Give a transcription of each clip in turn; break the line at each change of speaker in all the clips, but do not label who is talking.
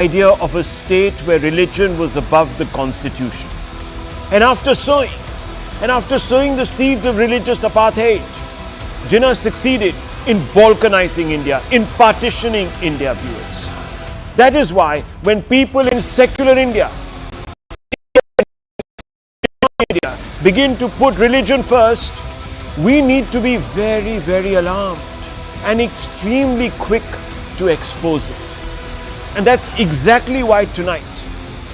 idea of a state where religion was above the constitution. And after sowing the seeds of religious apartheid, Jinnah succeeded in balkanizing India, in partitioning India, viewers. That is why when people in secular India begin to put religion first, we need to be very, very alarmed and extremely quick to expose it. And that's exactly why tonight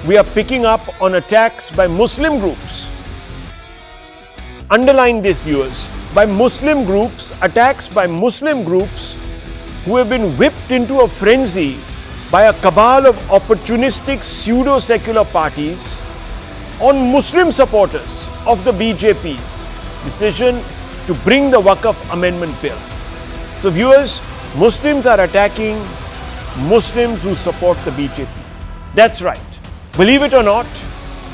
we are picking up on attacks by Muslim groups. Underline this, viewers, by Muslim groups, attacks by Muslim groups who have been whipped into a frenzy by a cabal of opportunistic pseudo-secular parties on Muslim supporters of the BJP's decision to bring the Waqf Amendment Bill. So viewers, Muslims are attacking Muslims who support the BJP. That's right. Believe it or not,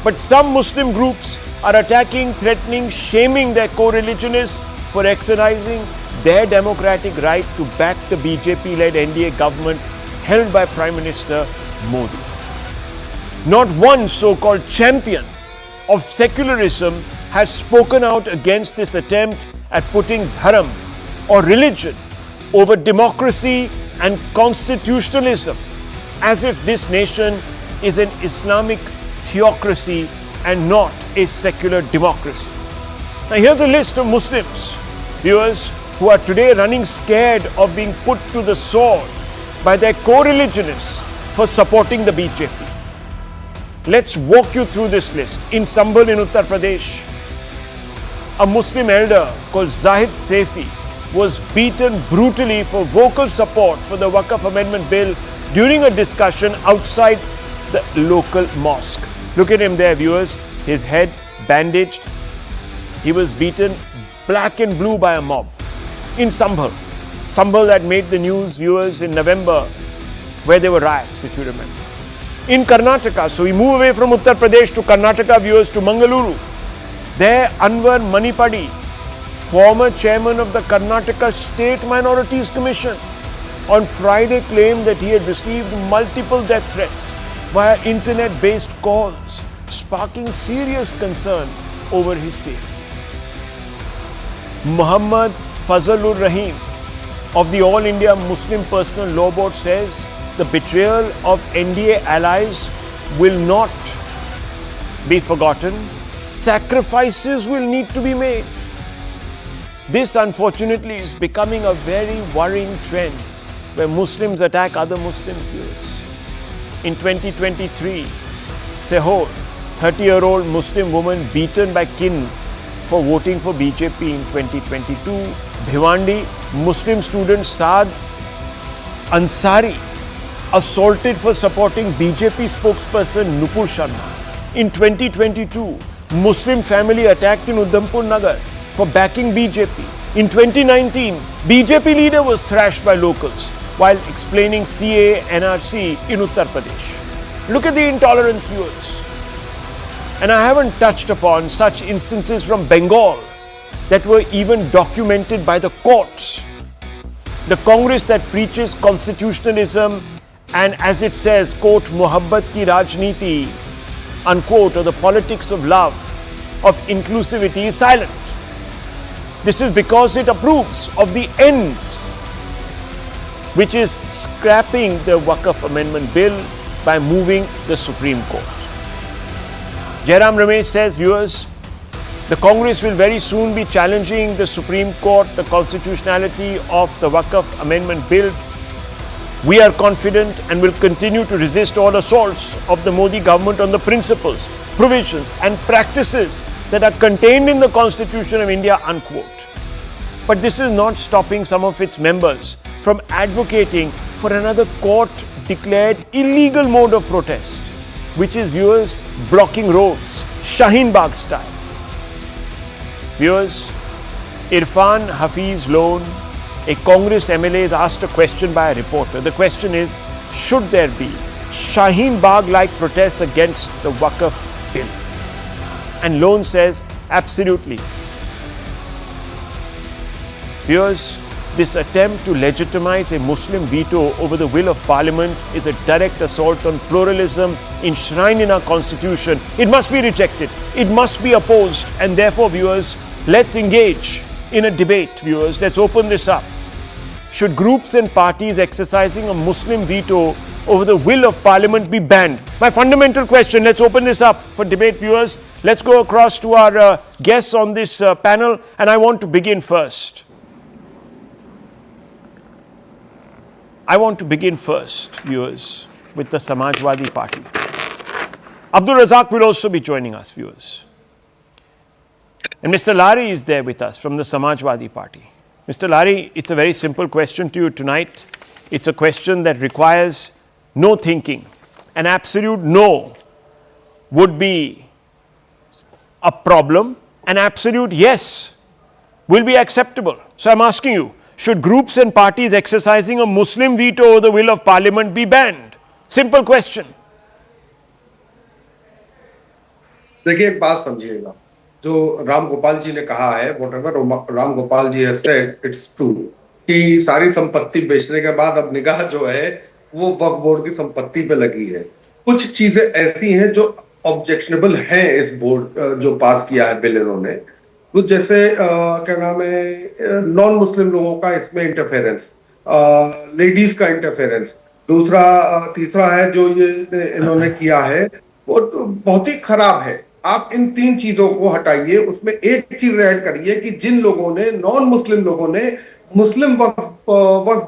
but some Muslim groups are attacking, threatening, shaming their co-religionists for exercising their democratic right to back the BJP-led NDA government held by Prime Minister Modi. Not one so-called champion of secularism has spoken out against this attempt at putting dharam or religion over democracy and constitutionalism, as if this nation is an Islamic theocracy and not a secular democracy. Now here's a list of Muslims, viewers, who are today running scared of being put to the sword by their co-religionists for supporting the BJP. Let's walk you through this list. In Sambhal in Uttar Pradesh, a Muslim elder called Zahid Saifi was beaten brutally for vocal support for the Waqf Amendment Bill during a discussion outside the local mosque. Look at him there, viewers. His head bandaged. He was beaten black and blue by a mob in Sambhal. Sambhal that made the news, viewers, in November, where there were riots, if you remember. In Karnataka, so we move away from Uttar Pradesh to Karnataka, viewers, to Mangaluru. There, Anwar Manipadi, former chairman of the Karnataka State Minorities Commission, on Friday claimed that he had received multiple death threats via internet-based calls, sparking serious concern over his safety. Muhammad Fazlur Rahim of the All India Muslim Personal Law Board says the betrayal of NDA allies will not be forgotten. Sacrifices will need to be made. This, unfortunately, is becoming a very worrying trend where Muslims attack other Muslims, viewers. In 2023, Sehor, 30-year-old Muslim woman beaten by kin for voting for BJP in 2022. Bhiwandi, Muslim student Saad Ansari assaulted for supporting BJP spokesperson Nupur Sharma. In 2022, Muslim family attacked in Udhampur Nagar for backing BJP. In 2019, BJP leader was thrashed by locals while explaining CAA NRC in Uttar Pradesh. Look at the intolerance, viewers. And I haven't touched upon such instances from Bengal that were even documented by the courts. The Congress that preaches constitutionalism and, as it says, quote, Mohabbat ki Rajniti, unquote, or the politics of love, of inclusivity, is silent. This is because it approves of the ends, which is scrapping the Waqf Amendment Bill by moving the Supreme Court. Jairam Ramesh says, viewers, the Congress will very soon be challenging the Supreme Court, the constitutionality of the Waqf Amendment Bill. We are confident and will continue to resist all assaults of the Modi government on the principles, provisions and practices that are contained in the Constitution of India, unquote. But this is not stopping some of its members from advocating for another court-declared illegal mode of protest, which is, viewers, blocking roads, Shaheen Bagh style. Viewers, Irfan Hafiz Loan, a Congress MLA, is asked a question by a reporter. The question is, should there be Shaheen Bagh-like protests against the Waqf Bill? And Loan says, absolutely. Viewers, This attempt to legitimize a Muslim veto over the will of Parliament is a direct assault on pluralism enshrined in our Constitution. It must be rejected. It must be opposed. And therefore, viewers, let's engage in a debate, viewers. Let's open this up. Should groups and parties exercising a Muslim veto over the will of Parliament be banned? My fundamental question. Let's open this up for debate, viewers. Let's go across to our guests on this panel, and I want to begin first. Viewers, with the Samajwadi Party. Abdul Razak will also be joining us, viewers. And Mr. Lari is there with us from the Samajwadi Party. Mr. Lari, it's a very simple question to you tonight. It's a question that requires no thinking. An absolute no would be a problem. An absolute yes will be acceptable. So I'm asking you, should groups and parties exercising a Muslim veto over the will of Parliament be banned? Simple question.
देखिए एक बात समझिएगा, जो राम गोपाल जी ने कहा है, whatever Ram Gopal ji has said, it's true कि सारी संपत्ति बेचने के बाद अब निगाह जो है वो वक्फ बोर्ड की संपत्ति पे लगी है। कुछ चीजें ऐसी हैं जो ऑब्जेक्शनेबल हैं इस बोर्ड जो पास किया है बिल इन्होंने, कुछ जैसे क्या नाम है नॉन मुस्लिम लोगों का इसमें इंटरफेरेंस, लेडीज का इंटरफेरेंस, तीसरा है जो ये इन्होंने किया है वो तो बहुत ही खराब है। आप इन तीन चीजों को हटाइए, उसमें एक चीज ऐड करिए कि जिन लोगों ने नॉन मुस्लिम लोगों ने मुस्लिम वक्फ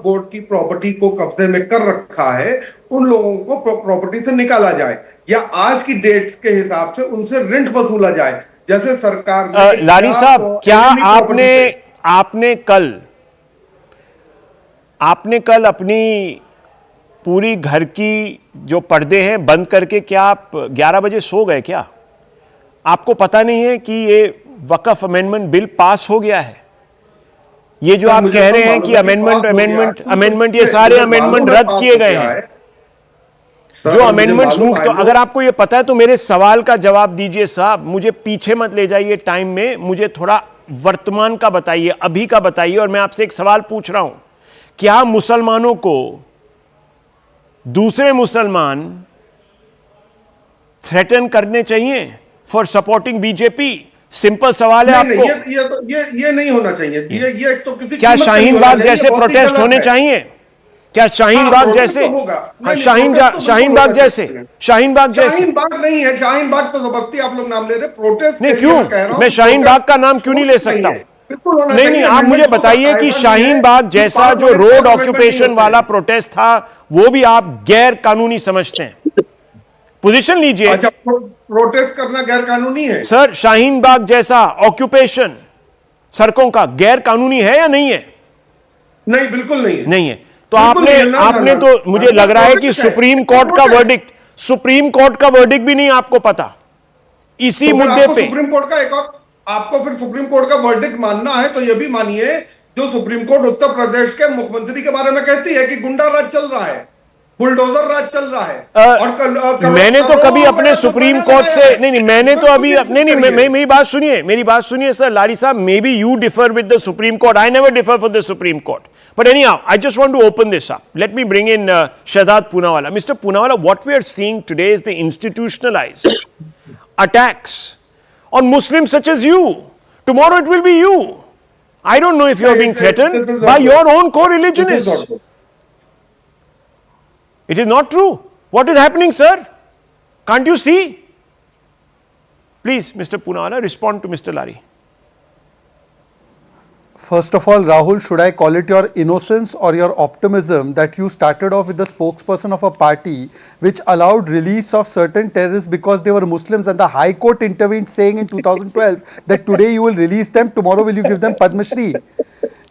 बोर्ड की प्रॉपर्टी को कब्जे में कर रखा है, उन लोगों को प्रॉपर्टी से निकाला जाए या आज की डेट के हिसाब से उनसे रेंट वसूला जाए, जैसे सरकार ने।
लारी साहब, क्या आपने कल अपनी पूरी घर की जो पर्दे हैं बंद करके क्या आप 11 बजे सो गए क्या? आपको पता नहीं है कि ये वक्फ अमेंडमेंट बिल पास हो गया है? ये जो आप कह रहे हैं कि अमेंडमेंट ये सारे अमेंडमेंट रद्द किए गए हैं, जो अमेंडमेंट्स मूव, तो अगर आपको ये पता है तो मेरे सवाल का जवाब दीजिए साहब। मुझे पीछे मत ले जाइए टाइम में, मुझे थोड़ा वर्तमान का बताइए, अभी का बताइए। और मैं आपसे एक सवाल पूछ रहा हूं, क्या मुसलमानों को दूसरे मुसलमान थ्रेटन करने चाहिए फॉर सपोर्टिंग बीजेपी? सिंपल सवाल है आपको।
ये नहीं होना चाहिए। ये तो किसी
क्या शाहीन बाग जैसे प्रोटेस्ट होने चाहिए? क्या शाहीन बाग जैसे? शाहीन बाग जैसे
शाहीन बाग नहीं है। शाहीन बाग तो जबरदस्ती आप लोग नाम ले रहे, प्रोटेस्ट
नहीं। क्यों मैं शाहीन बाग का नाम क्यों नहीं ले सकता हूं? नहीं, आप मुझे बताइए कि शाहीन बाग जैसा जो रोड ऑक्यूपेशन वाला प्रोटेस्ट था वो भी आप गैर कानूनी समझते हैं? पोजीशन लीजिए।
अच्छा, प्रोटेस्ट करना गैर कानूनी है?
सर, शाहीन बाग जैसा ऑक्यूपेशन सड़कों का गैर कानूनी है या नहीं है?
नहीं, बिल्कुल नहीं है।
नहीं है। तो आपने तो मुझे लग रहा है कि सुप्रीम कोर्ट का वर्डिक्ट भी नहीं आपको पता इसी मुद्दे पे।
सुप्रीम कोर्ट का एक और आपको फिर सुप्रीम कोर्ट का वर्डिक्ट मानना है तो यह भी मानिए, जो सुप्रीम कोर्ट उत्तर प्रदेश के मुख्यमंत्री के बारे में कहती है कि गुंडा राज चल रहा है, बुलडोजर राज चल रहा है। और
मैंने तो कभी अपने सुप्रीम कोर्ट से नहीं, मैंने तो अभी मेरी बात सुनिए सर। लारी साहब, may be you differ with the supreme court, I never differ for the supreme court, but anyhow I just want to open this up. Let me bring in Shahzad Poonawala. Mr. Poonawala, what we are seeing today is the institutionalized attacks on Muslims such as you. Tomorrow it will be you. I don't know if you are being threatened by your own co-religionists. It is not true. What is happening, sir? Can't you see? Please, Mr. Poonawala, respond to Mr. Lari.
First of all, Rahul, should I call it your innocence or your optimism that you started off with the spokesperson of a party which allowed release of certain terrorists because they were Muslims, and the High Court intervened saying in 2012 that today you will release them, tomorrow will you give them Padma Shri?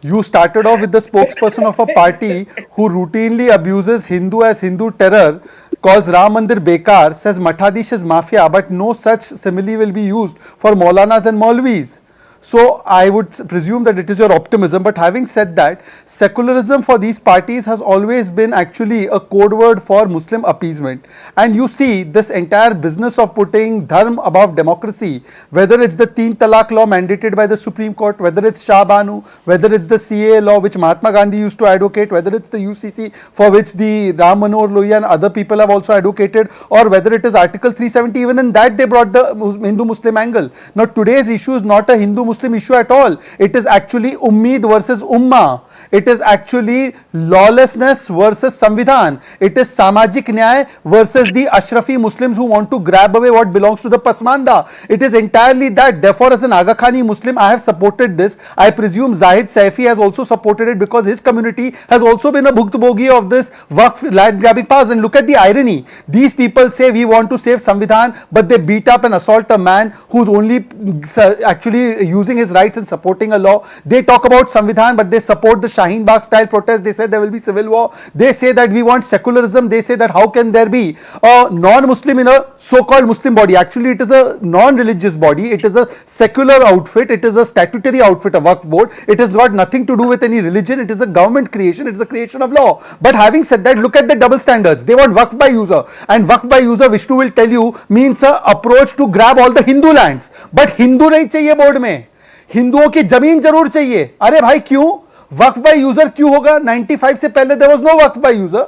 You started off with the spokesperson of a party who routinely abuses Hindu as Hindu terror, calls Ram Mandir bekar, says Mathadish is mafia, but no such simile will be used for Maulanas and Maulvis. So I would presume that it is your optimism. But having said that, secularism for these parties has always been actually a code word for Muslim appeasement. And you see this entire business of putting dharm above democracy, whether it's the Teen Talaq law mandated by the Supreme Court, whether it's Shah Banu, whether it's the CA law which Mahatma Gandhi used to advocate, whether it's the UCC for which the Ram Manohar Lohia and other people have also advocated, or whether it is Article 370, even in that they brought the Hindu-Muslim angle. Now today's issue is not a Hindu-Muslim issue at all. It is actually Ummeed versus Ummah. It is actually lawlessness versus Samvidhan. It is Samajik Nyay versus the Ashrafi Muslims who want to grab away what belongs to the Pasmanda. It is entirely that. Therefore, as an Aga Khani Muslim, I have supported this. I presume Zahid Saifi has also supported it because his community has also been a bhuktbogi of this Waqf land grabbing powers. And look at the irony. These people say we want to save Samvidhan, but they beat up and assault a man who's only actually using his rights and supporting a law. They talk about Samvidhan, but they support the Shaheen Bagh style protest. They said there will be civil war. They say that we want secularism. They say that how can there be a non-Muslim in a so-called Muslim body? Actually, it is a non-religious body. It is a secular outfit. It is a statutory outfit, a Waqf board. It has got nothing to do with any religion. It is a government creation. It is a creation of law. But having said that, look at the double standards. They want Waqf by user, and Waqf by user, Vishnu will tell you, means a approach to grab all the Hindu lands. But Hindu नहीं चाहिए board में, हिंदुओं की जमीन जरूर चाहिए. अरे भाई क्यों? वक्फ बाय यूजर क्यों होगा? 95 से पहले there was no Waqf by user.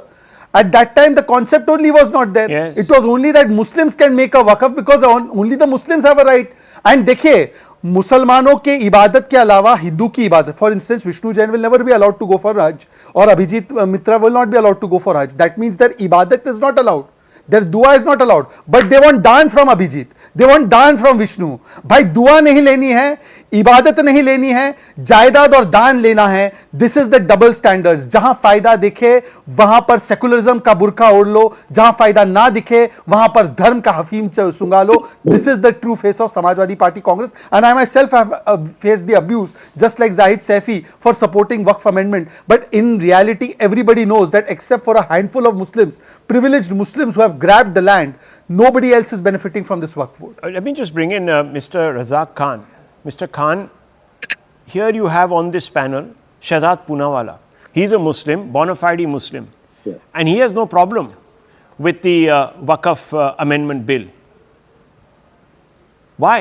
At that time the concept only was not there.
Yes.
It was only that Muslims can make a waqf because only the Muslims have a right. And देखिए, मुसलमानों के इबादत के अलावा हिंदू की इबादत, for instance Vishnu Jain will never be allowed to go for Hajj, और अभिजीत मित्रा will not be allowed to go for Hajj. That means their ibadat is not allowed. Their dua is not allowed, but they want दान from Abhijit, they want दान from Vishnu. भाई दुआ नहीं लेनी है, इबादत नहीं लेनी है, जायदाद और दान लेना है. This is the double standards. जहां फायदा दिखे वहां पर सेकुलरिज्म का बुरखा ओढ़ लो, जहां फायदा ना दिखे वहां पर धर्म का हफीम सुंगा लो. This is the true face of Samajwadi Party Congress. And I myself have faced the abuse just like Zahid Saifi for supporting Waqf amendment. But in reality everybody knows that except for a handful of Muslims, privileged Muslims who have grabbed the land, nobody else is benefiting from this Waqf board.
Let me just bring in Mr. Razak Khan. Mr. Khan, here you have on this panel Shahzad Poonawala. He is a Muslim, bona fide Muslim, and he has no problem with the Waqf amendment bill. Why?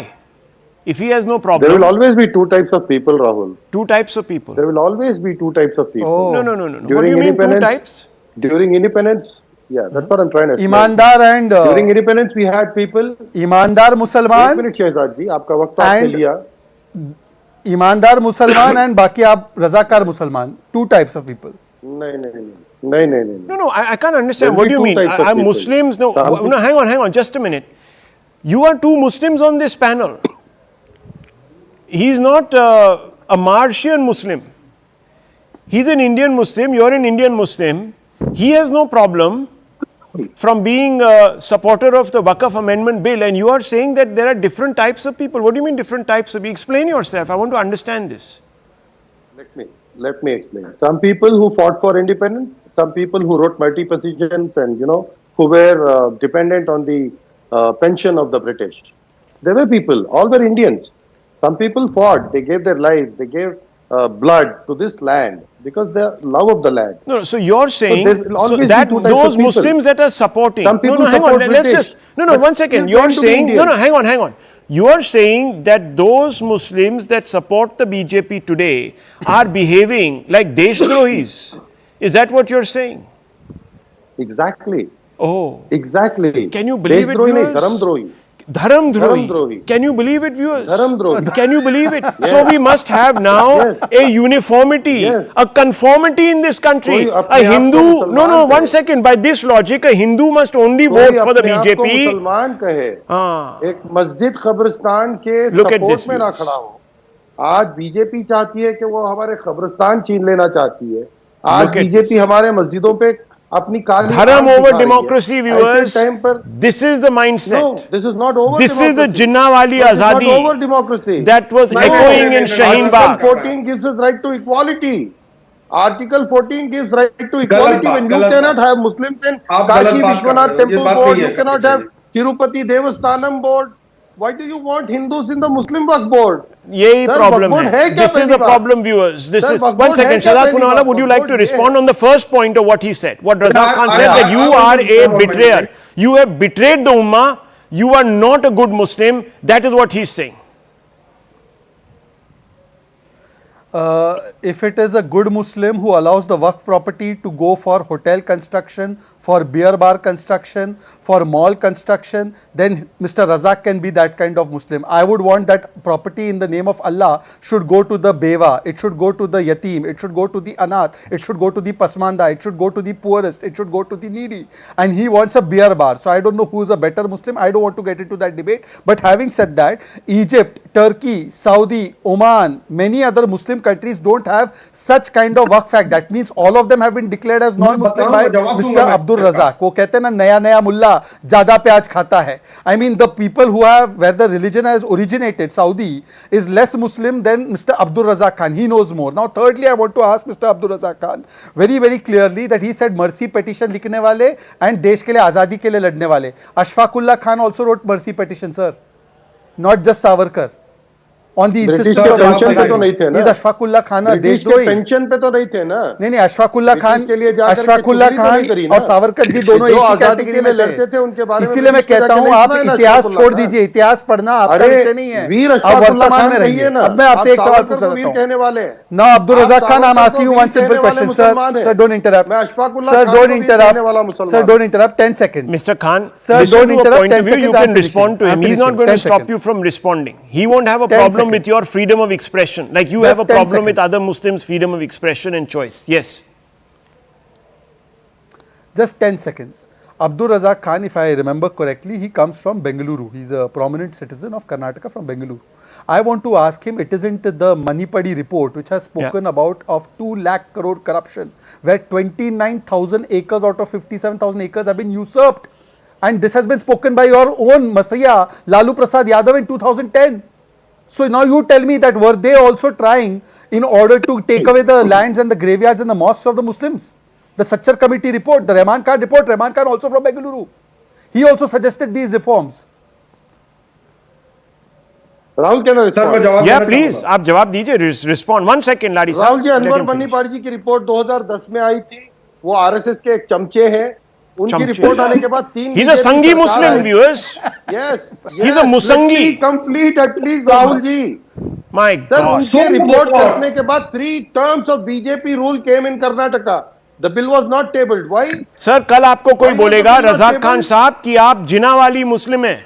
If he has no problem,
there will always be two types of people, Rahul.
Two types of people.
There will always be two types of people.
Oh.
No. What do you mean two types?
During independence, yeah, that's what I'm trying to explain.
ईमानदार and
during independence, we had people.
ईमानदार
एक
मुसलमान
minute Shahzad जी, आपका वक्त आपने लिया.
ईमानदार मुसलमान and बाकी आप रजाकार मुसलमान. Two types of people.
नहीं.
No, I can't understand.
There
What
will
do you
be
mean?
two types of
Are
people.
Muslims? No, hang on. Just a minute. You are two Muslims on this panel. He's not a Martian Muslim. He's an Indian Muslim. You're an Indian Muslim. He has no problem from being a supporter of the Waqf Amendment Bill, and you are saying that there are different types of people. What do you mean different types of people? Explain yourself. I want to understand this.
Let me explain. Some people who fought for independence, some people who wrote multi-petitions and, who were dependent on the pension of the British. There were people, all were Indians. Some people fought, they gave their lives, they gave blood to this land because they love of the land.
No, so you're saying
there will always be
that
two types
those
of people.
Muslims that are supporting.
Some people
hang on.
support
Let's
British,
just one second.
still
You're
trying to be
saying
Indian.
hang on. You are saying that those Muslims that support the BJP today are behaving like Deshdrohis. Is that what you're saying?
Exactly.
Oh.
Exactly.
Can you believe it,
Deshdrohi nahi,
viewers?
Dharamdrohi.
Dharamdrohi. Can you believe it, viewers?
Dharamdrohi.
Can you believe it? So we must have now a uniformity, a conformity in this country. A Hindu, one second. By this logic, a Hindu must only vote for the BJP.
मुसलमान कहे, एक मस्जिद कब्रिस्तान के support में ना खड़ा हो. आज बीजेपी चाहती है कि वो हमारे कब्रिस्तान छीन लेना चाहती है. आज बीजेपी हमारे मस्जिदों पे अपनी काली
Dharam over democracy, viewers. This is the mindset.
No, this is not over
This
democracy.
is the Jinnah-wali
This is not
Azadi
over democracy.
that was echoing in Shaheen Bagh.
Article 14 gives us right to equality. Article 14 gives right to equality. When you cannot have Muslims in Kashi Vishwanath Temple Board, you cannot have Tirupati Devasthanam Board. Why do you want Hindus in the Muslim Waqf board?
यही
Sir,
problem
वक्फ board
है.
है क्या
This is
पहली
the
बात?
problem, viewers. This
Sir,
is
Waqf
one
board है
second.
क्या
Shahzad
पहली
Poonawala,
बात?
would you
Waqf
like to
board ये
respond
है.
on the first point of what he said? What Razak Khan said, that you
I
are
will
a
respond on my
betrayer.
point.
You have betrayed the ummah. You are not a good Muslim. That is what he's saying.
If it is a good Muslim who allows the Waqf property to go for hotel construction, for beer bar construction, for mall construction, then Mr. Razak can be that kind of Muslim. I would want that property in the name of Allah should go to the Beva, it should go to the Yatim, it should go to the Anath, it should go to the Pasmanda, it should go to the poorest, it should go to the needy. And he wants a beer bar. So I don't know who is a better Muslim. I don't want to get into that debate. But having said that, Egypt, Turkey, Saudi, Oman, many other Muslim countries don't have such kind of Waqf Act. That means all of them have been declared as non-Muslim by Mr. Abdul Razak. वो कहते हैं ना नया नया मुल्ला ज्यादा प्याज खाता है. I mean the people who have where the religion has originated, Saudi, is less Muslim than Mr. Abdul Razak Khan. He knows more. Now thirdly, I want to ask Mr. Abdul Razak Khan very clearly that he said mercy petition लिखने वाले and देश के लिए आजादी के लिए लड़ने वाले. Ashfaqullah Khan also wrote mercy petition, sir, not just Savarkar. On the
British
insistence
के
of
पेंशन पे तो नहीं थे ना.
Is Ashfaqullah Khan a
British के
देशद्रोही?
पेंशन पे तो नहीं थे ना.
नहीं अशफाकुल्ला खान,
के लिए जाकर के
अशफाकुल्ला
चुगली तो
खान
नहीं करी
और
ना.
सावरकर जी दोनों एक
जो
ही
आजादी
कैटेगरी
के
में
लिए लड़ते थे उनके बारे में
इसीलिए मैं
ब्रिटिश को
कहता हूँ
जाके
आप
नहीं सुना है
इतिहास
अशफाकुल्ला
छोड़
खान.
दीजिए. इतिहास पढ़ना आपका
अरे
विषय नहीं है.
वीर
आप
अशफाकुल्ला
वर्तमान
खान
में
कहिए
रहिए.
ना.
अब मैं आपसे एक सवाल
सावरकर
पूछना
को वीर
चाहता
कहने
हूँ.
वाले हैं.
Now Abdul
आप
Razak Khan, I'm
Savarkar
asking
को
you
वीर
one simple
कहने वाले
question, sir.
मुसलमान हैं.
Sir, don't interrupt.
मैं अशफाकुल्ला
Sir,
खान
don't
को वीर कहने
interrupt.
वाला
Sir,
मुसलमान.
don't interrupt. 10 seconds.
Mr. Khan,
Sir,
listen
don't
to a
interrupt.
point of
10
view. You
seconds,
can
I'm
respond to
finishing.
him.
I'm
He's not
finishing.
going to
10
stop
seconds.
you from responding. He won't have a
10
problem with
seconds.
your freedom of expression, like you
Just
have a
10
problem with
seconds.
other Muslims' freedom of expression and choice. Yes.
Just 10 seconds. Abdul Razak Khan, if I remember correctly, he comes from Bengaluru. He's a prominent citizen of Karnataka from Bengaluru. I want to ask him, it isn't the Manipadi report which has spoken about of 2 lakh crore corruption, where 29,000 acres out of 57,000 acres have been usurped. And this has been spoken by your own Masaya, Lalu Prasad Yadav in 2010. So now you tell me that were they also trying in order to take away the lands and the graveyards and the mosques of the Muslims? The Sachar committee report, the Rahman Khan report, Rahman Khan also from Bengaluru. He also suggested these reforms.
Rahul क्या
sir मैं जवाब
Yeah,
देना
please.
चाहूंगा.
आप जवाब दीजिए. Respond. 1 second, Ladi sir.
Rahul ji,
Let
Anwar
him finish.
मनीपाड़ी जी की report 2010 में आई थी. वो आरएसएस के एक चमचे हैं. उनकी
चमचे.
रिपोर्ट आने के बाद 3
He's a Sangi Muslim, viewers.
Yes.
He's a Musangi.
Complete at least Rahul ji.
My
sir
God.
उनकी रिपोर्ट करने के बाद 3 terms of BJP rule came in Karnataka. The bill was not tabled. Why?
Sir कल आपको कोई
Why
बोलेगा
is the bill not
Razzaq Khan
tabled?
साहब कि आप जिना वाली मुस्लिम हैं.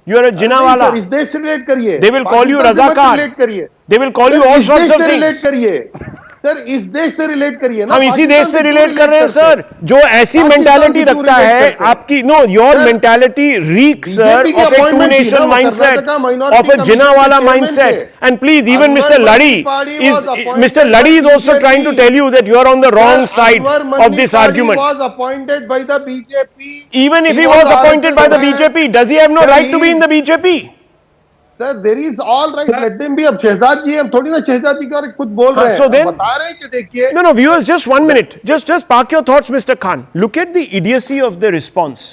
You are a जिना
नहीं
वाला.
सर, इस देश से रिलेट करिए.
They will call you
Pakistan से मत
रजाकार.
रिलेट करिए.
They will call you
sir,
all
इस
sorts
देश
of
से रिलेट
things.
करिए. सर इस देश से रिलेट करिए ना.
हम इसी देश से
पाकिस्तान
रिलेट कर रहे हैं
क्यों
सर. जो ऐसी
पाकिस्तान
मेंटालिटी
से क्यों
रखता
relate
है
करते हैं?
आपकी know your
sir,
mentality rig sir
BJP की
ऑफ ए टू
appointment थी
नेशन
ना, वो
mindset
Karnataka minority
of A
committee
जिना
के
वाला
chairman
माइंडसेट
थे.
And please even
Anwar
mister लड़ी
Manipadi
is
was appointed
Mr. Ladi is
by
also trying to
BJP.
tell you that you are on the wrong side
Anwar
of this
Manipadi
argument.
was appointed by the BJP.
Even if he was appointed by the BJP, does he have no
Sir,
right to be in the BJP?
Sir, there is all right. Let them be. अब शहजाद जी हम थोड़ी ना शहजाद जी का कुछ बोल रहे हैं.
so then-
हम बता रहे हैं कि देखिए.
No, viewers, just 1 minute. Just park your thoughts, Mr. Khan. Look at the idiocy of the response.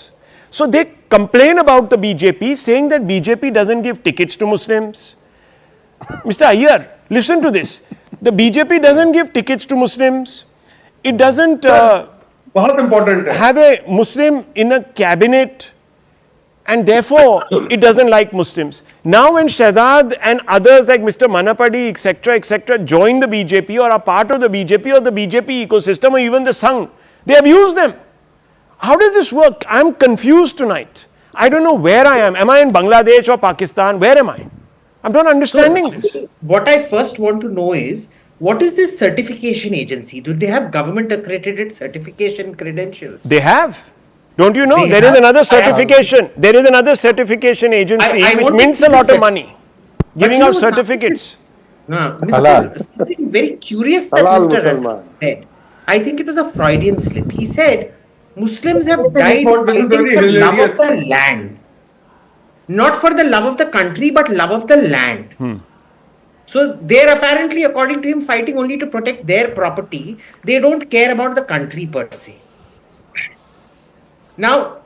So they complain about the BJP, saying that BJP doesn't give tickets to Muslims. Mr. Iyer, listen to this. The BJP doesn't give tickets to Muslims. It doesn't
बहुत important है.
have a Muslim in a cabinet. And therefore, it doesn't like Muslims. Now, when Shahzad and others like Mr. Manapadi, etc., join the BJP or are part of the BJP or the BJP ecosystem or even the Sangh, they abuse them. How does this work? I'm confused tonight. I don't know where I am. Am I in Bangladesh or Pakistan? Where am I? I'm not understanding this.
What I first want to know is, what is this certification agency? Do they have government accredited certification credentials?
They have. Don't you know?
They
There is
have.
another certification. There is another certification agency
I
which
want to
mints
see
a
the
lot of
cert-
money,
But
giving
you
out
know,
certificates.
Halal.
Something very curious that
Halal
Mr. Razak
Musalman.
said. I think it was a Freudian slip. He said Muslims have
Okay,
died
but this is
fighting
very
for love
hilarious.
of the land. Not for the love of the country, but love of the land. So they're apparently, according to him, fighting only to protect their property. They don't care about the country per se. Now,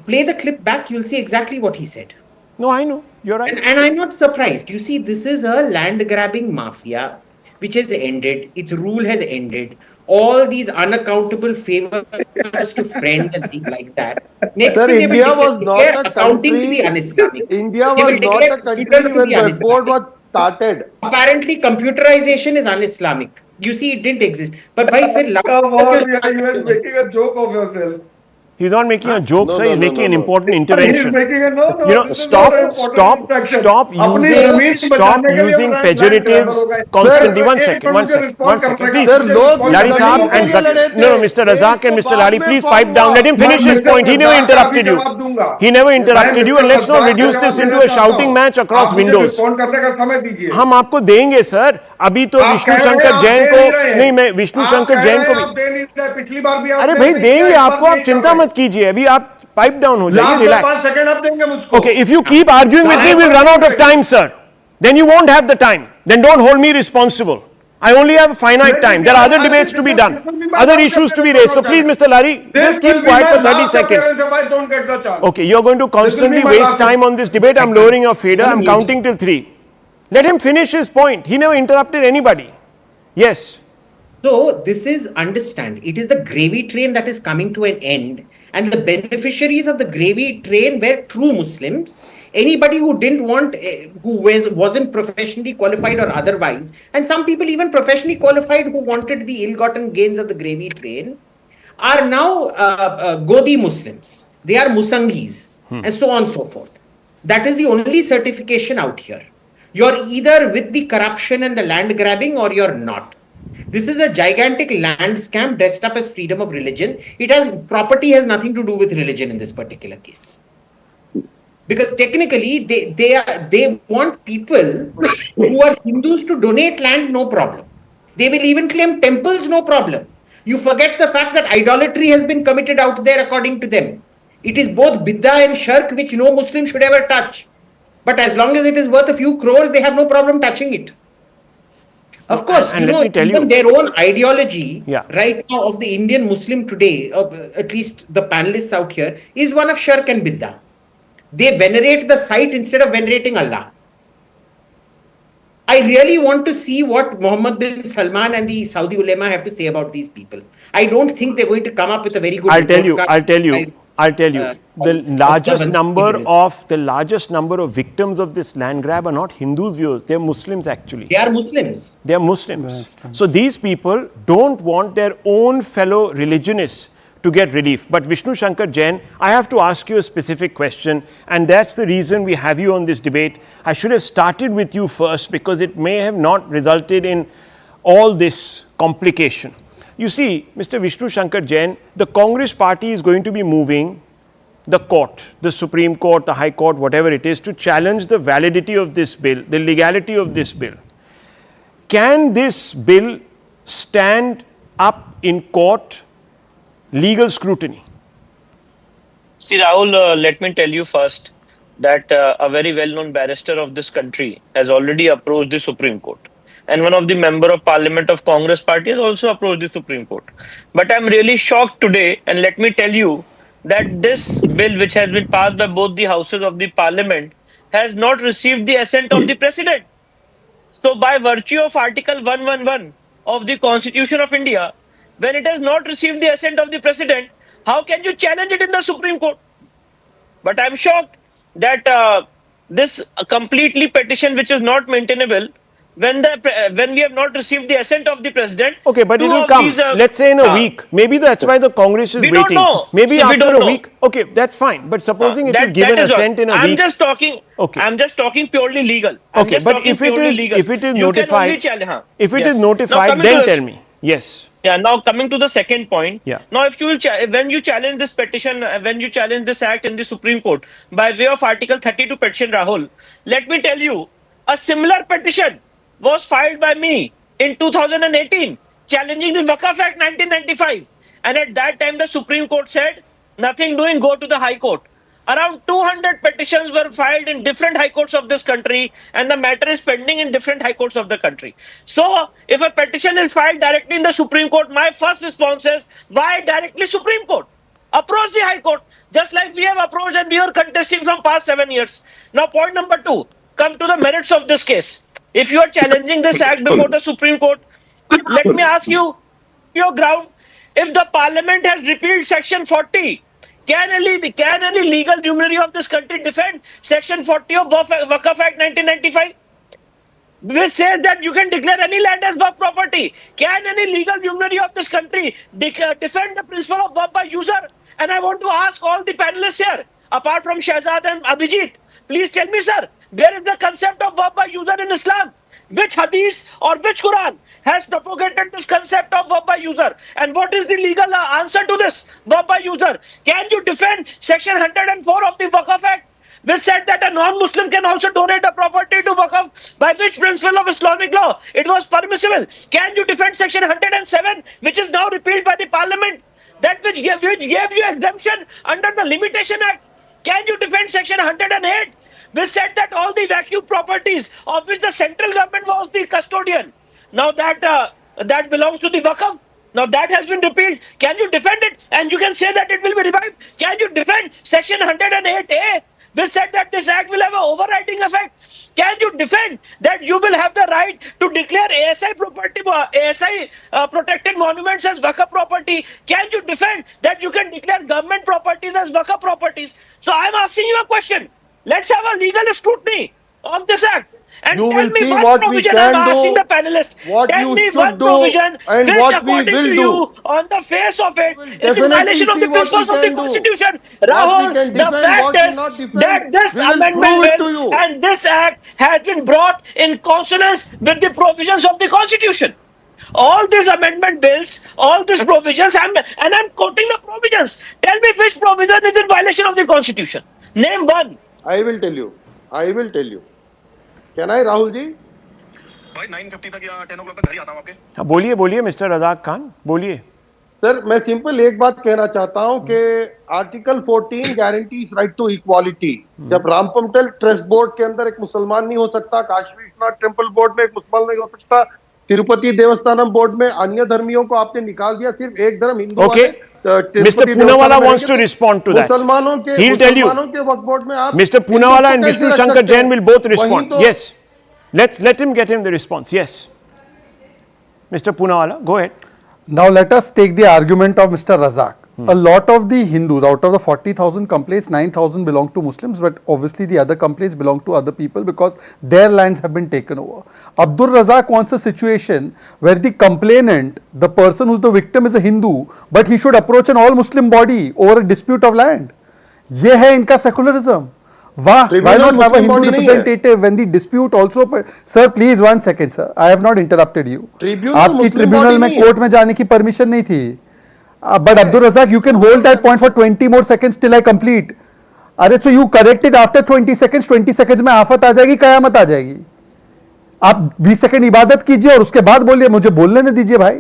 play the clip back, you'll see exactly what he said.
No, I know. You're right.
And I'm not surprised. You see, this is a land grabbing mafia which has ended. Its rule has ended. All these unaccountable favors to friends and things like that. Next
Sir,
thing they will
India was not
declare
a
accounting to be
country.
un-Islamic.
India
They
was
will
not
declare
a
computers
country
to
when
be
the board
un-Islamic.
was started.
Apparently, computerization is un-Islamic. You see, it didn't exist. But bhai, फिर
Come on, you are making a joke of yourself.
He's not making a joke,
No,
sir.
no,
He's
no,
making
no,
an
no.
important
He is
intervention.
making a no,
You know,
this is not an important interaction. अपनी जमीन
stop
बचाने के लिए
using
land grabber
pejoratives
हो गए।
constantly.
Sir,
One
एक
second,
minute
one
मुझे
second,
respond
one second,
करने का,
please.
Sir,
मुझे
लोग
respond
Ladi
करने का
Saab
मौका
and
दो।
Zak.
लड़े
No, no,
थे।
Mr. Razak and
देश
Mr.
तो
Ladi,
बाद
please
में
pipe
form
down.
हुआ।
Let him finish his
मैं
point. He
mister
never
Razak का अभी
interrupted you.
जवाब दूंगा।
He never
मैं
interrupted you, and
mister
let's not
Razak का
reduce
जवाब
this
देना
into a
चाहता
shouting
हूं।
match across
आप मुझे
windows.
respond करने का समय दीजिए।
हम आपको देंगे सर। अभी तो
आप
विष्णु
कह रहे हैं
शंकर
आप
जैन
दे
को
नहीं रहे।
नहीं, मैं विष्णु
आप
शंकर
कह
जैन
रहे
को
हैं
भी,
आप दे नहीं रहे। पिछली बार भी
अरे
आपने
भाई
ऐसे ही किया,
देंगे
इस बार
आपको,
भी
आप
यही कर
चिंता
रहे हैं।
मत कीजिए, अभी आप पाइप डाउन हो जाइए,
लास्ट में 5
रिलैक्स.
सेकंड आप देंगे मुझको।
Okay, if you keep arguing with me, we'll run out of time, sir. Then you won't have the time. Then don't hold me responsible. I only have a finite time. There are other debates to be done, other issues to be raised. So please, Mr. Lari,
This
just
will
keep
be
quiet
my
for 30
last
seconds.
appearance if I don't get the chance.
Okay, you're going to
This will be
constantly
my
waste
last
time on this debate. I'm lowering your fader. I'm
Mute.
counting till 3. Let him finish his point. He never interrupted anybody. Yes.
So this is, understand, it is the gravy train that is coming to an end, and the beneficiaries of the gravy train were true Muslims. Anybody who didn't want, wasn't professionally qualified or otherwise, and some people even professionally qualified who wanted the ill-gotten gains of the gravy train, are now Godi Muslims. They are Musangis, and so on and so forth. That is the only certification out here. You're either with the corruption and the land grabbing, or you're not. This is a gigantic land scam dressed up as freedom of religion. Property has nothing to do with religion in this particular case. Because technically, they want people who are Hindus to donate land, no problem. They will even claim temples, no problem. You forget the fact that idolatry has been committed out there according to them. It is both biddah and shirk, which no Muslim should ever touch. But as long as it is worth a few crores, they have no problem touching it. Of course,
And let me tell
even
you,
their own ideology
Yeah.
right now of the Indian Muslim today, at least the panelists out here, is one of shirk and biddah. They venerate the site instead of venerating Allah. I really want to see what Mohammed bin Salman and the Saudi ulema have to say about these people. I don't think they're going to come up with a very good
I'll tell you,
report
I'll
card.
tell you, I'll tell you. The largest
observance
number of victims of this land grab are not Hindus, viewers. They're Muslims actually.
They are Muslims.
They are Muslims. So these people don't want their own fellow religionists to get relief. But Vishnu Shankar Jain, I have to ask you a specific question, and that's the reason we have you on this debate. I should have started with you first because it may have not resulted in all this complication. You see, Mr. Vishnu Shankar Jain, the Congress party is going to be moving the court, the Supreme Court, the High Court, whatever it is, to challenge the validity of this bill, the legality of this bill. Can this bill stand up in court legal scrutiny?
See, Rahul, let me tell you first that a very well-known barrister of this country has already approached the Supreme Court. And one of the member of parliament of Congress party has also approached the Supreme Court. But I'm really shocked today, and let me tell you that this bill, which has been passed by both the houses of the parliament, has not received the assent of the president. So by virtue of Article 111 of the Constitution of India, when it has not received the assent of the president, how can you challenge it in the Supreme Court? But I'm shocked that this completely petition, which is not maintainable, when we have not received the assent of the president.
Okay, but it
two
will
of
come.
these,
Let's say in a week. Maybe that's why the Congress is
we
waiting.
don't know.
Maybe
See, we
after
don't
a
know.
week. Okay, that's fine. But supposing it is given
that is
assent in a
I'm
week.
just talking.
Okay.
I'm just talking purely legal. I'm
Okay,
just
but
talking
if it
purely
is
legal.
if it is
You can only
notified,
challenge,
if it
Yes.
is
Now,
notified,
coming to
then
the-
tell me. Yes.
Yeah. Now coming to the second point.
Yeah.
Now, if you will, when you challenge this petition, when you challenge this act in the Supreme Court by way of Article 32 petition, Rahul, let me tell you, a similar petition was filed by me in 2018, challenging the Waqf Act 1995, and at that time the Supreme Court said, "Nothing doing, go to the High Court." Around 200 petitions were filed in different high courts of this country, and the matter is pending in different high courts of the country. So, if a petition is filed directly in the Supreme Court, my first response is, why directly Supreme Court? Approach the High Court, just like we have approached and we are contesting from past 7 years. Now, point number 2, come to the merits of this case. If you are challenging this act before the Supreme Court, let me ask you your ground. If the Parliament has repealed Section 40, can any legal luminary of this country defend Section 40 of Waqf Act 1995? Which says that you can declare any land as Waqf property. Can any legal luminary of this country defend the principle of Waqf by user? And I want to ask all the panelists here, apart from Shahzad and Abhijit, please tell me, sir, where is the concept of Waqf by user in Islam? Which hadith or which Quran has propagated this concept of Waqf by user? And what is the legal answer to this Waqf by user? Can you defend Section 104 of the Waqf Act, which said that a non-Muslim can also donate a property to Waqf, by which principle of Islamic law it was permissible? Can you defend Section 107, which is now repealed by the Parliament, that which gave you exemption under the Limitation Act? Can you defend Section 108, which said that all the vacuum properties of which the central government was the custodian, now that belongs to the Waqf? Now that has been repealed. Can you defend it? And you can say that it will be revived. Can you defend Section 108A, which said that this act will have an overriding effect? Can you defend that you will have the right to declare ASI property, ASI protected monuments as Waqf property? Can you defend that you can declare government properties as Waqf properties? So I'm asking you a question. Let's have a legal scrutiny of this act. And
You
tell
will
me
see
one
what we
provision,
can
I'm asking
do,
the panelists.
what
Tell
you
me
should
one
do,
provision
and
which,
what we
according
will
to
do.
you, on the face of it, is in
definitely
violation of the
see what we
principles of the
can do.
Constitution.
What we
Rahul,
can
the
defend,
fact
what we
is
not defend,
that this
we will
amendment
prove it
bill
to you.
and this act has been brought in consonance with the provisions of the Constitution. All these amendment bills, all these provisions, and I'm quoting the provisions. Tell me which provision is in violation of the Constitution. Name one.
I will tell you. I will tell you. Can I, Rahul ji?
भाई 9:50 तक या 10 o'clock तक घर ही आता हूँ आपके।
हाँ, बोलिए बोलिए मिस्टर रजाक खान, बोलिए।
सर मैं सिंपल एक बात कहना चाहता हूं कि article 14 guarantees right to equality. जब रामपमटल ट्रस्ट बोर्ड के अंदर एक मुसलमान नहीं हो सकता, काशी विश्वनाथ टेम्पल बोर्ड में एक मुसलमान नहीं हो सकता, तिरुपति देवस्थानम बोर्ड में अन्य धर्मियों को आपने निकाल दिया, सिर्फ एक धर्म Hindu
Okay. Mr. Poonawala wants to respond to that.
मुसलमानों के
He'll tell you.
मुसलमानों के वक्फ बोर्ड में आप
Mr. Poonawala and
कैसे
Vishnu
रख
Shankar
सकते हैं?
Jain will both
वहीं
respond.
तो-
Yes. Let him get him the response. Yes. Mr. Poonawala, go ahead.
Now let us take the argument of Mr. Razak. A lot of the Hindus, out of the 40,000 complaints, 9,000 belong to Muslims, but obviously the other complaints belong to other people because their lands have been taken over. Abdul Razak wants a situation where the complainant, the person who's the victim, is a Hindu, but he should approach an all-Muslim body over a dispute of land. ये है इनका secularism. Why not have a Hindu representative when the dispute also? Sir, please 1 second, sir. I have not interrupted you. आपकी tribunal में court में जाने की permission नहीं थी. But Abdul Razak, you can hold that point for 20 more seconds till I complete. अरे so you correct it after 20 seconds. 20 seconds में आफत आ जाएगी, कयामत आ जाएगी. आप 20 सेकंड इबादत कीजिए और उसके बाद बोलिए. मुझे बोलने न दीजिए भाई.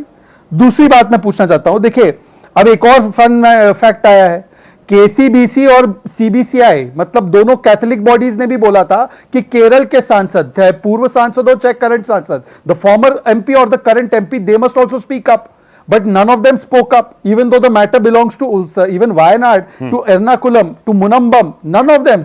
दूसरी बात मैं पूछना चाहता हूं. देखिए, अब एक और फन फैक्ट आया है. केसीबीसी और सीबीसीआई, मतलब दोनों कैथोलिक बॉडीज ने भी बोला था कि केरल के सांसद, चाहे पूर्व सांसद हो चाहे करंट सांसद, द फॉर्मर एमपी और the current MP, they must also speak up. But none of them spoke up, even though the matter belongs to even Wayanad, to Ernakulam, to Munambam. None of them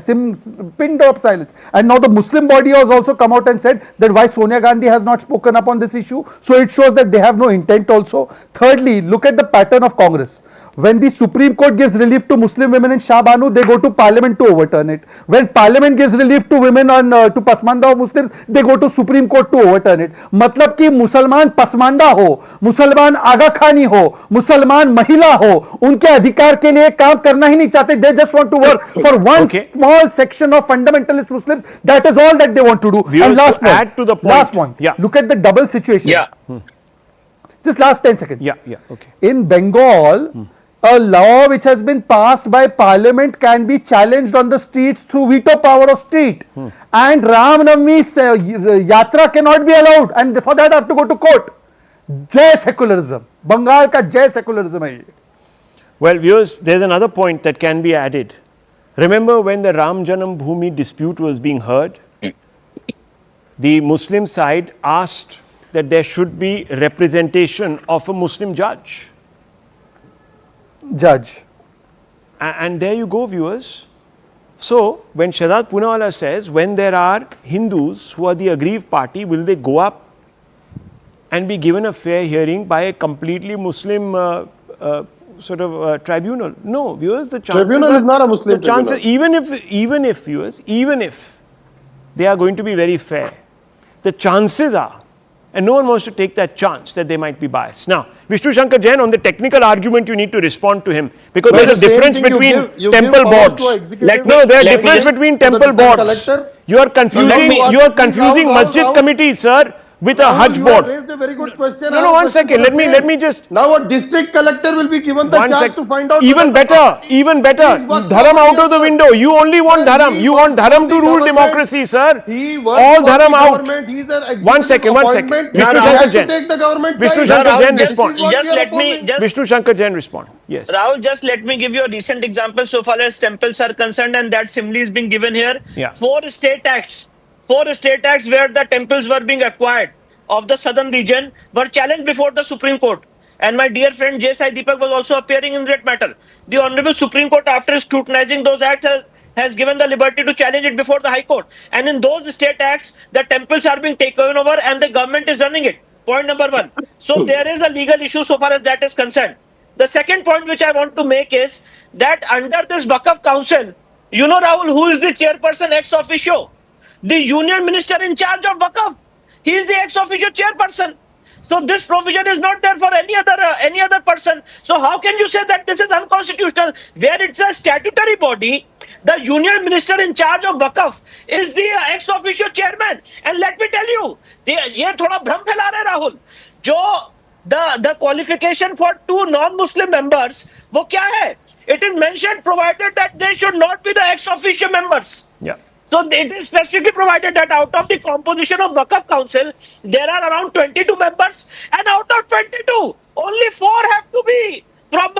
pinned up silence. And now the Muslim body has also come out and said that why Sonia Gandhi has not spoken up on this issue. So it shows that they have no intent also. Thirdly, look at the pattern of Congress. When the Supreme Court gives relief to Muslim women in Shah Banu, they go to Parliament to overturn it. When Parliament gives relief to women on to Pasmanda of Muslims, they go to Supreme Court to overturn it. मतलब कि मुसलमान पसमानदा हो, मुसलमान आगाखानी हो, मुसलमान महिला हो, उनके अधिकार के लिए काम करना ही नहीं चाहते. They just want to work for one small section of fundamentalist Muslims. That is all that they want to do. And last one,
add to the point.
last one.
Yeah.
Look at the double situation.
Yeah.
Just last 10 seconds.
Yeah. Okay.
In Bengal, a law which has been passed by parliament can be challenged on the streets through veto power of street. And Ram Navami yatra cannot be allowed, and for that I have to go to court. Jai secularism. Bengal ka jai secularism hai ye.
Well, viewers, there's another point that can be added. Remember when the Ram Janam Bhoomi dispute was being heard? The Muslim side asked that there should be representation of a Muslim judge. And there you go, viewers. So, when Shahzad Poonawalla says, when there are Hindus who are the aggrieved party, will they go up and be given a fair hearing by a completely Muslim tribunal? No, viewers, the chances
Tribunal is not a Muslim
the chances,
tribunal.
even if viewers, even if they are going to be very fair, the chances are, and no one wants to take that chance, that they might be biased. Now, Vishnu Shankar Jain, on the technical argument, you need to respond to him, because
Well,
there is a
the same
difference
thing you
between
give
temple
power
boards.
to executive-
No, there is
Let me
difference
just-
between
to the
temple
district
boards.
collector.
You are confusing,
Rahul,
you are confusing
Rahul,
masjid
Rahul,
committee, sir, with a
Rahul,
Hajj
you
board.
have raised a very good question.
No, one second. Let me just.
Now a district collector will be given the
One
chance
sec.
to find out.
Even
whether the
better,
property
even better.
is Waqf
Dharam out of the
property.
window. You only want
Sir,
Dharam.
he
You want
works
Dharam
for
to
the
rule
government.
democracy, sir.
He works
All
for the
Dharam out.
government. He is an
One second.
appointment.
Vishnu
He
Shankar
has to
Jain.
take the government
Vishnu
side.
Shankar
Rahul,
Jain,
just-
respond.
Just let me just
Vishnu Shankar Jain, respond. Yes.
Rahul, just let me give you a recent example so far as temples are concerned, and that simply is being given here.
Yeah.
Four state acts where the temples were being acquired of the southern region were challenged before the Supreme Court. And my dear friend J. Sai Deepak was also appearing in that matter. The Honorable Supreme Court, after scrutinizing those acts, has given the liberty to challenge it before the High Court. And in those state acts, the temples are being taken over and the government is running it. Point number one. So there is a legal issue so far as that is concerned. The second point which I want to make is that under this Waqf Council, you know, Rahul, who is the chairperson ex officio? The Union Minister in charge of Waqf. He is the ex officio chairperson. So this provision is not there for any other person. So how can you say that this is unconstitutional, where it's a statutory body? The Union Minister in charge of Waqf is the ex officio chairman. And let me tell you, ये थोड़ा भ्रम फैला रहे राहुल. जो the qualification for two non-Muslim members, वो क्या है? It is mentioned provided that they should not be the ex officio members.
Yeah.
So it is specifically provided that out of the composition of Waqf Council, there are around 22 members, and out of 22, only 4 have to be from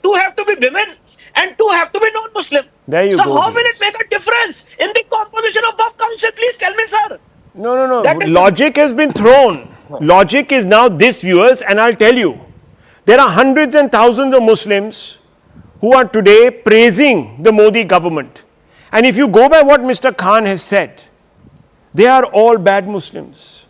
2 have to be women, and 2 have to be non-Muslim.
There you
so
go,
how will
yes.
it make a difference in the composition of Waqf Council? Please tell me, sir.
No.
That is-
Logic has been thrown. Logic is now this, viewers, and I'll tell you, there are hundreds and thousands of Muslims who are today praising the Modi government. And if you go by what Mr. Khan has said, they are all bad Muslims,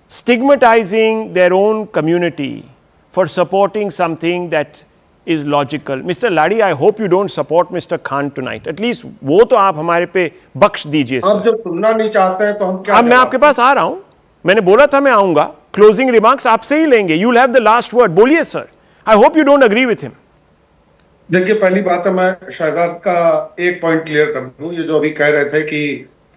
stigmatizing their own community for supporting something that is logical. Mr. Ladi, I hope you don't support Mr. Khan tonight. At least वो तो आप हमारे पे बख्श दीजिए.
आप जब सुनना नहीं चाहते हैं तो हम क्या
अब मैं
जवाब
आपके पास आ रहा हूं. मैंने बोला था मैं आऊंगा. क्लोजिंग रिमार्क्स आपसे ही लेंगे. You will have the last word. बोलिए sir. I hope you don't agree with him.
देखिए, पहली बात है, मैं शहजाद का एक पॉइंट क्लियर कर दूं. ये जो अभी कह रहे थे कि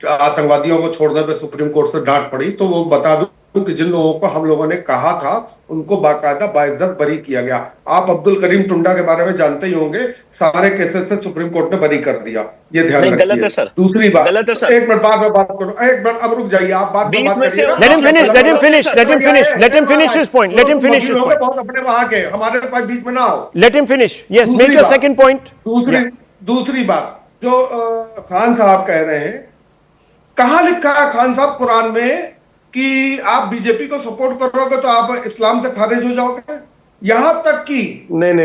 आतंकवादियों को छोड़ने पे सुप्रीम कोर्ट से डांट पड़ी, तो वो बता दूं कि जिन लोगों को हम लोगों ने कहा था उनको बाकायदा बाइज्जत बरी किया गया. आप अब्दुल करीम टुंडा के बारे में जानते ही होंगे, सारे केसेस से सुप्रीम कोर्ट ने बरी कर दिया. ये ध्यान
नहीं, गलत है
रखिए.
सर.
दूसरी बात,
गलत है सर.
एक मिनट बाद में बात करूं. एक मिनट, अब रुक जाइए. आप बात में
20
बात
में से
करिएगा.
Let him finish. Let him finish. Let him finish. Let him finish his point. Let him finish his
लोग
point.
बहुत अपने वहां के, हमारे पास बीच में ना हो.
Let him finish. Yes,
दूसरी
make your
बात.
second point.
दूसरी बात, जो खान साहब कह रहे हैं, कहां लिखा है खान साहब कुरान में कि आप बीजेपी को सपोर्ट करोगे तो आप इस्लाम से खारिज हो जाओगे? यहां तक कि
नहीं,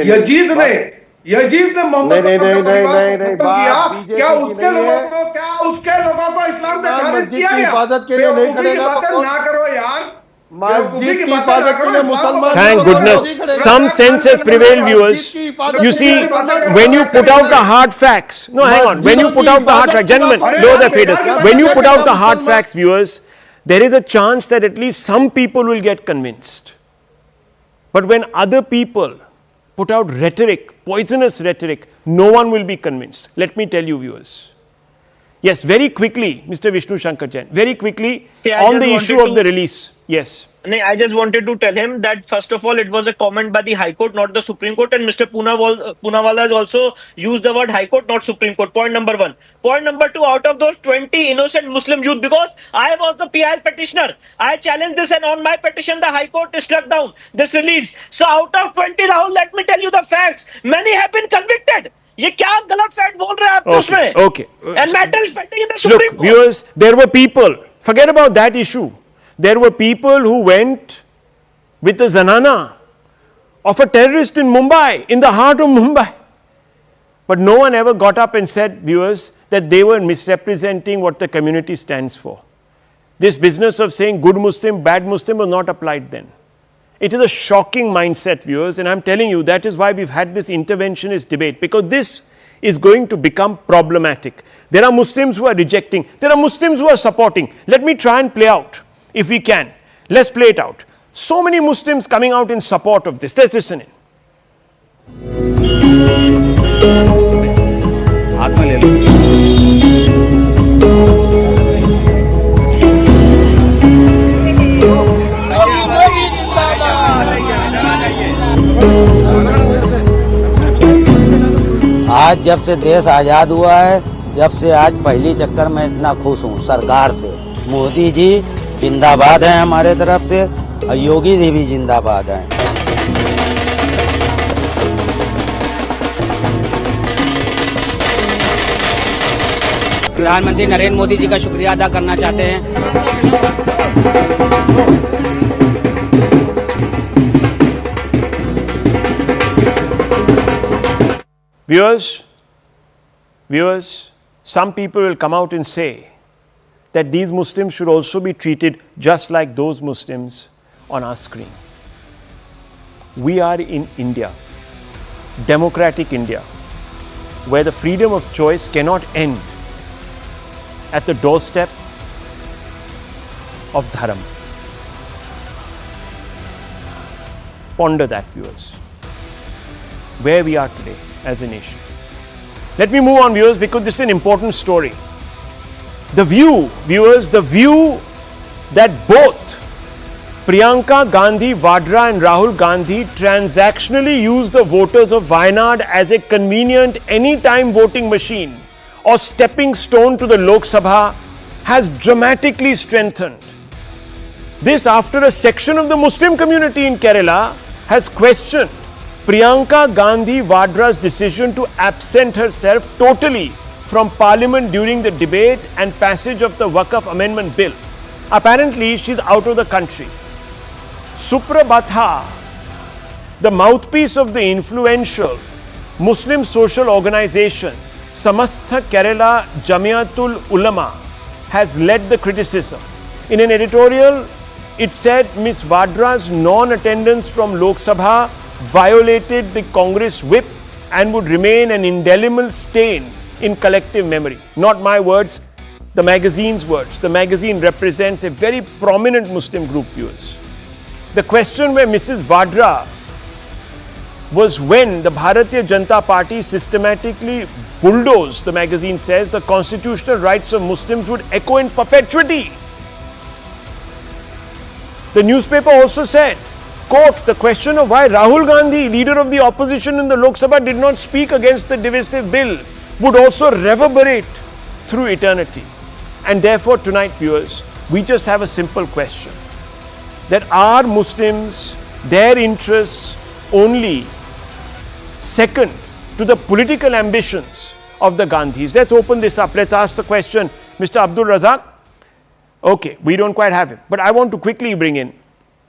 यजीद ने मोहम्मद
नहीं,
का परिवार
नहीं,
को
नहीं,
खत्म
बात
किया.
बीजेपी
क्या
की
उसके
नहीं
लोगों को इस्लाम से खारिज
मस्जिद
किया
की
गया?
हिफाजत के लिए नहीं
बेवकूफी की
खड़ेगा
बातें
तो
ना करो यार.
मस्जिद की हिफाजत के लिए मुसलमान
Thank goodness. Some sense has prevailed, viewers. You see, when you put out the hard facts, no, hang on. When you put out the hard facts, gentlemen, lower the faders. When you put out the hard facts, viewers, there is a chance that at least some people will get convinced. But when other people put out rhetoric, poisonous rhetoric, no one will be convinced. Let me tell you, viewers. Yes, very quickly, Mr. Vishnu Shankar Jain, very quickly,
See, I
on
just
the
wanted
issue of
to-
the release. Yes.
No, I just wanted to tell him that first of all, it was a comment by the High Court, not the Supreme Court, and Mr. Poonawalla has also used the word High Court, not Supreme Court. Point number 1. Point number 2, out of those 20 innocent Muslim youth, because I was the PIL petitioner, I challenged this, and on my petition, the High Court struck down this release. So out of 20, Rahul, let me tell you the facts. Many have been convicted. ये क्या गलत fact बोल रहे हैं आप उसमें?
Okay.
And matter is pending in the Supreme
Look,
Court.
viewers, there were people, forget about that issue. There were people who went with the zanana of a terrorist in Mumbai, in the heart of Mumbai. But no one ever got up and said, viewers, that they were misrepresenting what the community stands for. This business of saying good Muslim, bad Muslim was not applied then. It is a shocking mindset, viewers, and I'm telling you that is why we've had this interventionist debate, because this is going to become problematic. There are Muslims who are rejecting, there are Muslims who are supporting. Let me try and play out, if we can. Let's play it out. So many Muslims coming out in support of this. Let's listen in.
हाथ में ले लो। आज जब से देश आज़ाद हुआ है, जब से आज पहली चक्कर में इतना खुश हूँ सरकार से। मोदी जी जिंदाबाद हैं हमारे तरफ से, और योगी जी भी जिंदाबाद हैं। प्रधानमंत्री नरेंद्र मोदी जी का शुक्रिया अदा करना चाहते हैं।
Viewers, some people will come out and say that these Muslims should also be treated just like those Muslims on our screen. We are in India, democratic India, where the freedom of choice cannot end at the doorstep of dharam. Ponder that, viewers, where we are today as a nation. Let me move on, viewers, because this is an important story. The view, viewers, the view that both Priyanka Gandhi Vadra and Rahul Gandhi transactionally use the voters of Wayanad as a convenient anytime voting machine or stepping stone to the Lok Sabha has dramatically strengthened. This after a section of the Muslim community in Kerala has questioned Priyanka Gandhi Vadra's decision to absent herself totally from Parliament during the debate and passage of the Waqf Amendment Bill. Apparently, she's out of the country. Suprabhatha, the mouthpiece of the influential Muslim social organization Samastha Kerala Jamiatul Ulama, has led the criticism. In an editorial, it said Ms. Vadra's non-attendance from Lok Sabha violated the Congress whip and would remain an indelible stain in collective memory. Not my words, the magazine's words. The magazine represents a very prominent Muslim group, viewers. The question where Mrs. Vadra was when the Bharatiya Janata Party systematically bulldozed, the magazine says, the constitutional rights of Muslims would echo in perpetuity. The newspaper also said, quote, the question of why Rahul Gandhi, leader of the opposition in the Lok Sabha, did not speak against the divisive bill would also reverberate through eternity. And therefore tonight, viewers, we just have a simple question. That are Muslims, their interests only second to the political ambitions of the Gandhis? Let's open this up. Let's ask the question. Mr. Abdul Razak? Okay, we don't quite have him. But I want to quickly bring in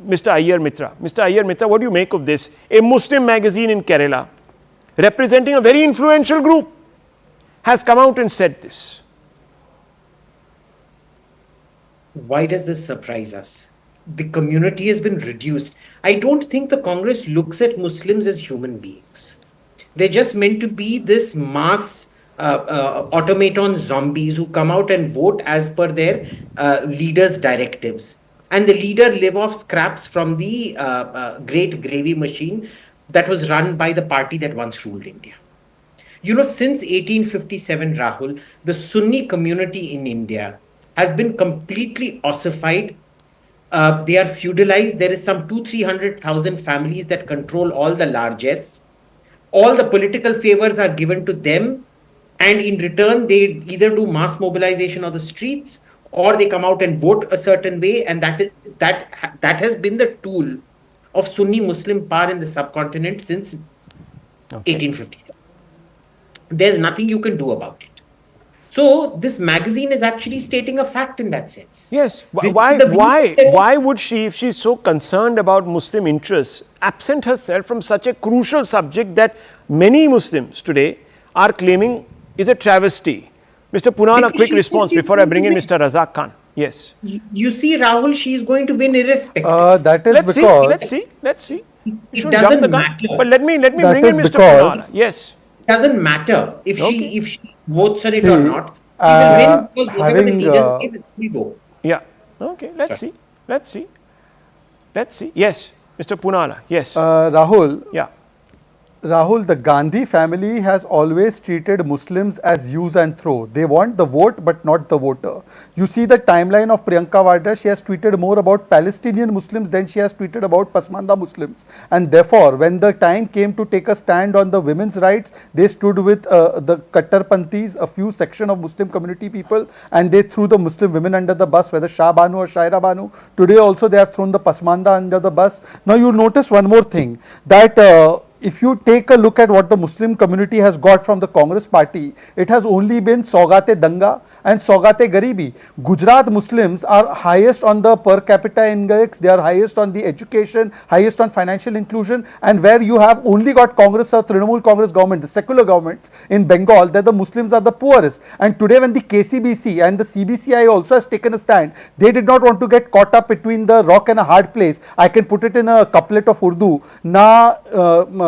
Mr. Ayyar Mitra. Mr. Ayyar Mitra, what do you make of this? A Muslim magazine in Kerala, representing a very influential group, has come out and said this.
Why does this surprise us? The community has been reduced. I don't think the Congress looks at Muslims as human beings. They're just meant to be this mass automaton zombies who come out and vote as per their leader's directives. And the leader live off scraps from the great gravy machine that was run by the party that once ruled India. You know, since 1857, Rahul, the Sunni community in India has been completely ossified. They are feudalized. There is some 200,000-300,000 families that control all the largesse. All the political favors are given to them. And in return, they either do mass mobilization on the streets or they come out and vote a certain way. And that has been the tool of Sunni Muslim power in the subcontinent since 1857. There's nothing you can do about it. So this magazine is actually stating a fact in that sense.
Yes. Why would she, if she's so concerned about Muslim interests, absent herself from such a crucial subject that many Muslims today are claiming is a travesty. Mr. Punal, a quick response before I bring in Mr. Razak Khan. Yes.
You see, Rahul, she is going to win irrespective.
That is
Let's
because
see. Let's see.
It
Shouldn't
doesn't
jump the gun.
matter.
But let me
That
bring in
is
Mr.
because-
Punal. Yes.
Doesn't matter if
Okay.
she votes on it
See,
or not. She will win because whatever the
having,
leaders say, it will go.
Yeah. Okay. Let's see. Yes. Mr. Punala. Yes.
Rahul,
Yeah.
Rahul, the Gandhi family has always treated Muslims as use and throw. They want the vote but not the voter. You see the timeline of Priyanka Vadra, she has tweeted more about Palestinian Muslims than she has tweeted about Pasmanda Muslims. And therefore, when the time came to take a stand on the women's rights, they stood with the Kattarpanthis, a few section of Muslim community people, and they threw the Muslim women under the bus, whether Shah Banu or Shaira Banu. Today also they have thrown the Pasmanda under the bus. Now you notice one more thing, that if you take a look at what the Muslim community has got from the Congress party, it has only been Saugate Danga and Saugate Garibi. Gujarat Muslims are highest on the per capita index, they are highest on the education, highest on financial inclusion, and where you have only got Congress or Trinamool Congress government, the secular governments in Bengal, that the Muslims are the poorest. And today when the KCBC and the CBCI also has taken a stand, they did not want to get caught up between the rock and a hard place. I can put it in a couplet of Urdu, na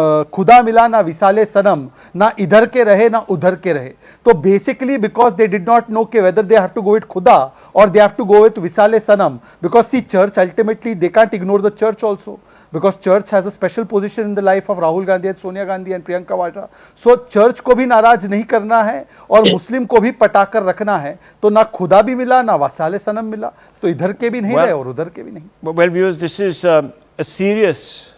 खुदा मिला ना विसाले सनम ना इधर के रहे ना उधर के रहे. तो basically because they did not know whether they have to go with khuda or they have to go with visale sanam, because see, church ultimately they can't ignore the church also, because church has a special position in the life of Rahul Gandhi and Sonia Gandhi and Priyanka Vadra. So church को भी नाराज नहीं करना है और मुस्लिम को भी पटाकर रखना है, तो ना खुदा भी मिला ना वसाले सनम मिला, तो इधर के भी नहीं रहे और उधर के भी नहीं.
Well, viewers, this is a serious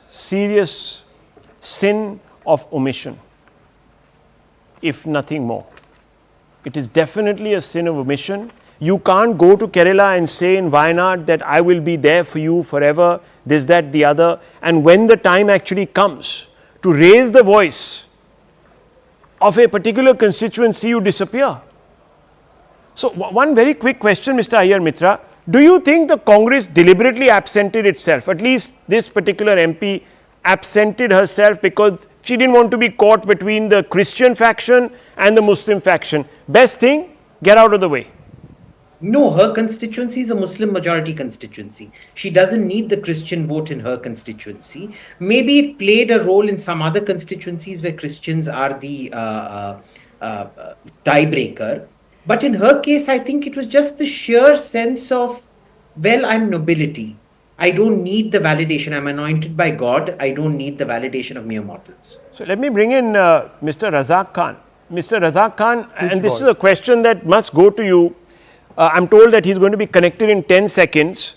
sin of omission, if nothing more. It is definitely a sin of omission. You can't go to Kerala and say in Wayanad that I will be there for you forever, this, that, the other, and when the time actually comes to raise the voice of a particular constituency, you disappear. So, one very quick question, Mr. Iyer Mitra. Do you think the Congress deliberately absented itself? At least this particular MP absented herself because she didn't want to be caught between the Christian faction and the Muslim faction. Best thing, get out of the way.
No, her constituency is a Muslim majority constituency. She doesn't need the Christian vote in her constituency. Maybe it played a role in some other constituencies where Christians are the tiebreaker. But in her case, I think it was just the sheer sense of, well, I'm nobility. I don't need the validation. I'm anointed by God. I don't need the validation of mere mortals.
So let me bring in Mr. Razak Khan. Mr. Razak Khan, and this is a question that must go to you. I'm told that he's going to be connected in 10 seconds.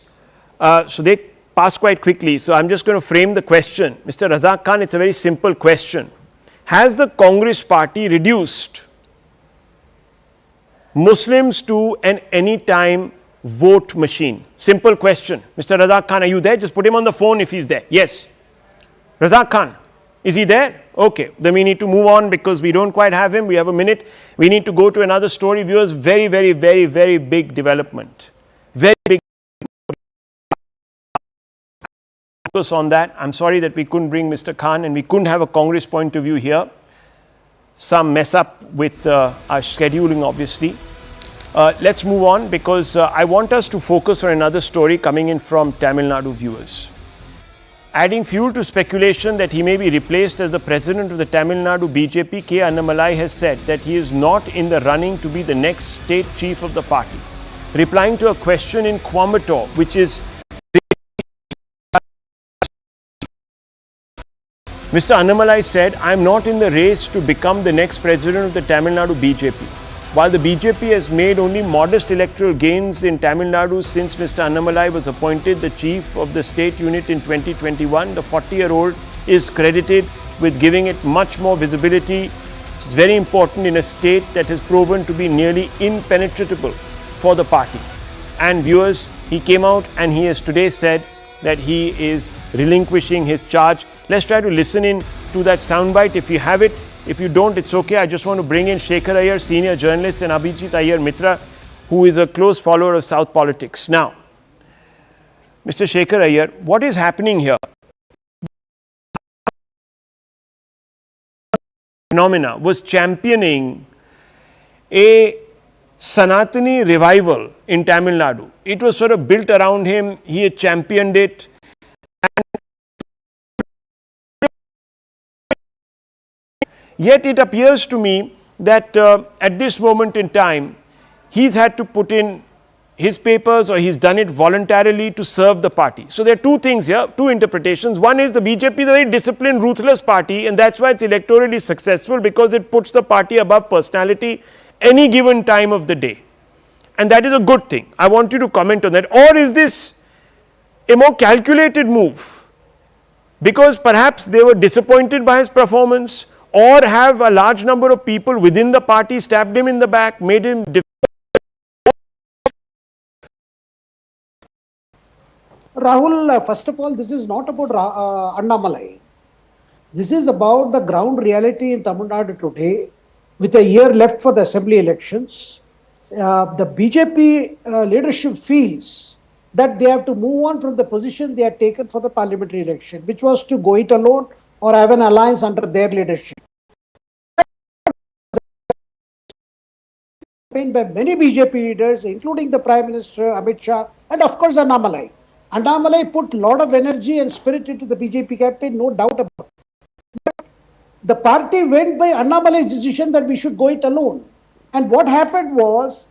So they pass quite quickly. So I'm just going to frame the question. Mr. Razak Khan, it's a very simple question. Has the Congress party reduced Muslims to an anytime vote machine? Simple question. Mr. Razak Khan, are you there? Just put him on the phone if he's there. Yes. Razak Khan, is he there? Okay. Then we need to move on because we don't quite have him. We have a minute. We need to go to another story. Viewers, very, very, very, very big development. Very big focus on that. I'm sorry that we couldn't bring Mr. Khan and we couldn't have a Congress point of view here. Some mess up with our scheduling, obviously. Let's move on because I want us to focus on another story coming in from Tamil Nadu viewers. Adding fuel to speculation that he may be replaced as the president of the Tamil Nadu BJP, K. Annamalai has said that he is not in the running to be the next state chief of the party. Replying to a question in Coimbatore, which is Mr. Annamalai said, I am not in the race to become the next president of the Tamil Nadu BJP. While the BJP has made only modest electoral gains in Tamil Nadu since Mr. Annamalai was appointed the chief of the state unit in 2021, the 40-year-old is credited with giving it much more visibility. It's very important in a state that has proven to be nearly impenetrable for the party. And viewers, he came out and he has today said that he is relinquishing his charge. Let's try to listen in to that soundbite. If you have it, if you don't, it's okay. I just want to bring in Shekhar Iyer, senior journalist, and Abhijit Iyer Mitra, who is a close follower of South politics. Now, Mr. Shekhar Iyer, what is happening here? phenomena, was championing a Sanatani revival in Tamil Nadu. It was sort of built around him, he had championed it. Yet it appears to me that at this moment in time, he's had to put in his papers, or he's done it voluntarily to serve the party. So there are two things here, two interpretations. One is the BJP is a very disciplined, ruthless party, and that's why it's electorally successful, because it puts the party above personality any given time of the day. And that is a good thing. I want you to comment on that. Or is this a more calculated move? Because perhaps they were disappointed by his performance, or have a large number of people within the party stabbed him in the back, made him
Rahul, first of all, this is not about Annamalai. This is about the ground reality in Tamil Nadu today. With a year left for the assembly elections, the BJP leadership feels that they have to move on from the position they had taken for the parliamentary election, which was to go it alone or have an alliance under their leadership. By many BJP leaders, including the Prime Minister Amit Shah, and of course Annamalai. Annamalai put a lot of energy and spirit into the BJP campaign, no doubt about it. But the party went by Annamalai's decision that we should go it alone. And what happened was,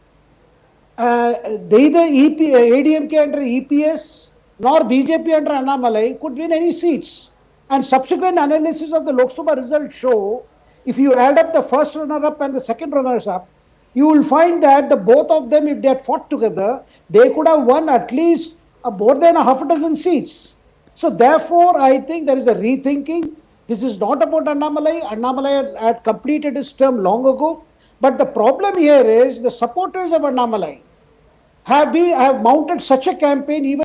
neither ADMK under EPS nor BJP under Annamalai could win any seats. And subsequent analysis of the Lok Sabha results show, if you add up the first runner-up and the second runners-up, you will find that the both of them, if they had fought together, they could have won at least more than a half a dozen seats. So therefore, I think there is a rethinking. This is not about Annamalai. Annamalai had completed his term long ago. But the problem here is the supporters of Annamalai have mounted such a campaign even.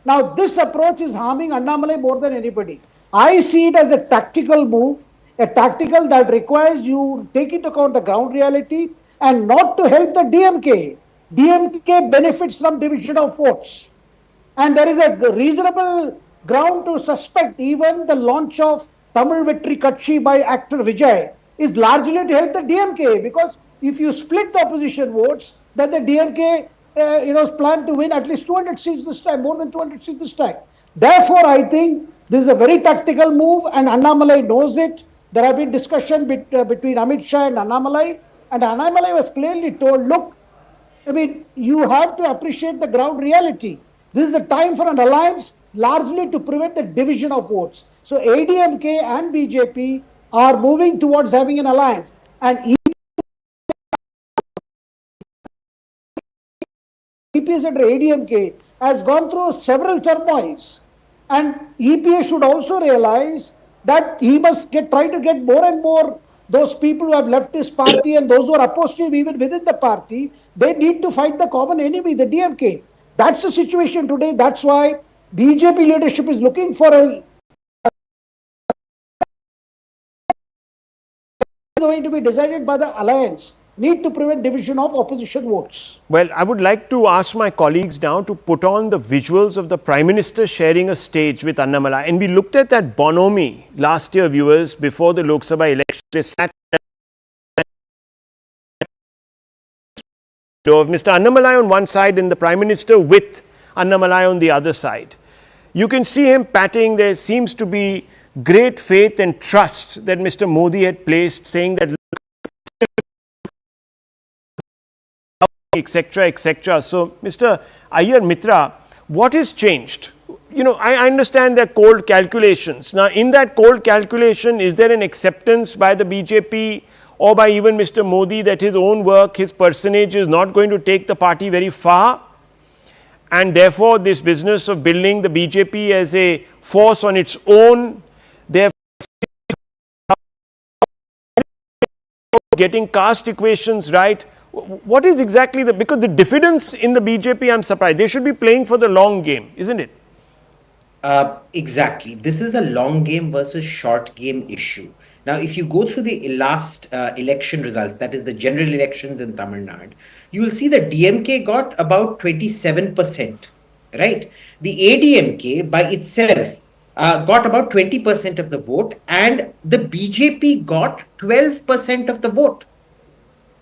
Now this approach is harming Annamalai more than anybody. I see it as a tactical move, a tactical that requires you take into account the ground reality and not to help the DMK. DMK benefits from division of votes. And there is a reasonable ground to suspect even the launch of Tamil Vetri Katchi by actor Vijay is largely to help the DMK, because if you split the opposition votes, then the DMK plan to win at least 200 seats this time, more than 200 seats this time. Therefore, I think this is a very tactical move, and Annamalai knows it. There have been discussion between Amit Shah and Annamalai was clearly told, look, I mean, you have to appreciate the ground reality. This is the time for an alliance, largely to prevent the division of votes. So ADMK and BJP are moving towards having an alliance. And EPS under ADMK has gone through several turmoils. And EPS should also realize that he must try to get more and more those people who have left his party and those who are opposed to him even within the party. They need to fight the common enemy, the DMK. That's the situation today. That's why BJP leadership is looking for going to be decided by the alliance. Need to prevent division of opposition votes.
Well, I would like to ask my colleagues now to put on the visuals of the Prime Minister sharing a stage with Annamalai. And we looked at that bonhomie last year, viewers, before the Lok Sabha election. They sat of Mr. Annamalai on one side and the Prime Minister with Annamalai on the other side. You can see him patting. There seems to be great faith and trust that Mr. Modi had placed, saying that etc., etc. So, Mr. Iyer Mitra, what has changed? You know, I understand their cold calculations. Now, in that cold calculation, is there an acceptance by the BJP or by even Mr. Modi that his own work, his personage is not going to take the party very far? And therefore, this business of building the BJP as a force on its own, therefore, getting caste equations right. What is exactly because the diffidence in the BJP, I'm surprised. They should be playing for the long game, isn't it?
Exactly. This is a long game versus short game issue. Now, if you go through the last election results, that is the general elections in Tamil Nadu, you will see that DMK got about 27%, right? The ADMK by itself got about 20% of the vote, and the BJP got 12% of the vote.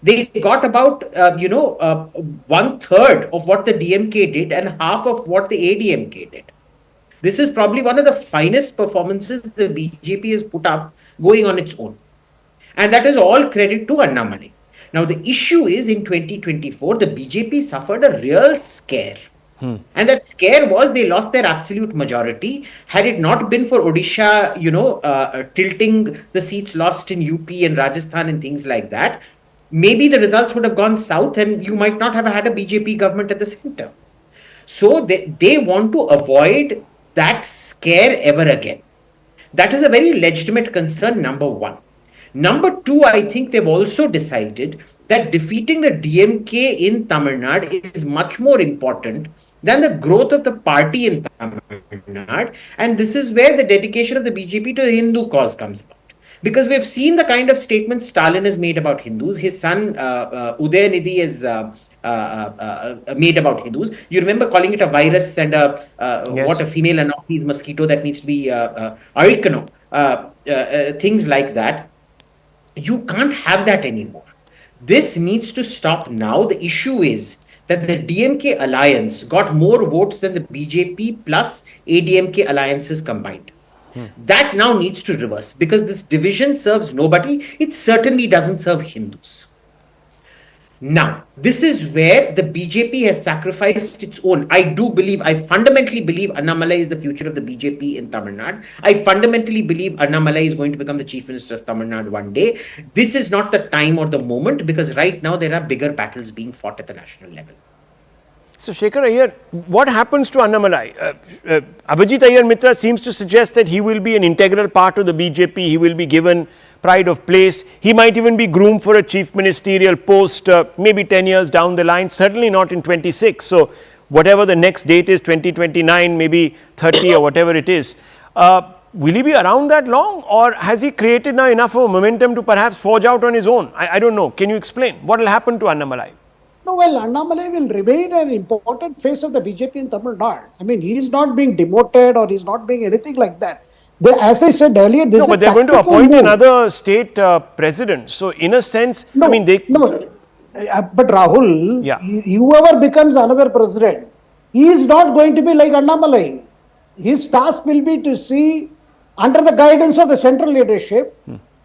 They got about, 1/3 of what the DMK did and half of what the ADMK did. This is probably one of the finest performances the BJP has put up going on its own. And that is all credit to Annamalai. Now, the issue is in 2024, the BJP suffered a real scare. And that scare was they lost their absolute majority. Had it not been for Odisha, tilting the seats lost in UP and Rajasthan and things like that, maybe the results would have gone south and you might not have had a BJP government at the center. So they want to avoid that scare ever again. That is a very legitimate concern, number one. Number two, I think they've also decided that defeating the DMK in Tamil Nadu is much more important than the growth of the party in Tamil Nadu. And this is where the dedication of the BJP to the Hindu cause comes about. Because we've seen the kind of statements Stalin has made about Hindus. His son, Udayanidhi, has made about Hindus. You remember calling it a virus and what a female Anopheles mosquito that needs to be Arikano, things like that. You can't have that anymore. This needs to stop now. The issue is that the DMK alliance got more votes than the BJP plus ADMK alliances combined. That now needs to reverse because this division serves nobody. It certainly doesn't serve Hindus. Now, this is where the BJP has sacrificed its own. I fundamentally believe Annamalai is the future of the BJP in Tamil Nadu. I fundamentally believe Annamalai is going to become the Chief Minister of Tamil Nadu one day. This is not the time or the moment because right now there are bigger battles being fought at the national level.
So, Shekhar Iyer, what happens to Annamalai? Abhijit Iyer Mitra seems to suggest that he will be an integral part of the BJP. He will be given pride of place. He might even be groomed for a chief ministerial post maybe 10 years down the line, certainly not in 26. So, whatever the next date is, 2029, maybe 30 or whatever it is. Will he be around that long or has he created now enough of a momentum to perhaps forge out on his own? I don't know. Can you explain what will happen to Annamalai?
No, well, Annamalai will remain an important face of the BJP in Tamil Nadu. I mean, he is not being demoted or he is not being anything like that. As I said earlier, this is
but they're going to appoint another state president. So, in a sense,
but Rahul, whoever becomes another president, he is not going to be like Annamalai. His task will be to see, under the guidance of the central leadership,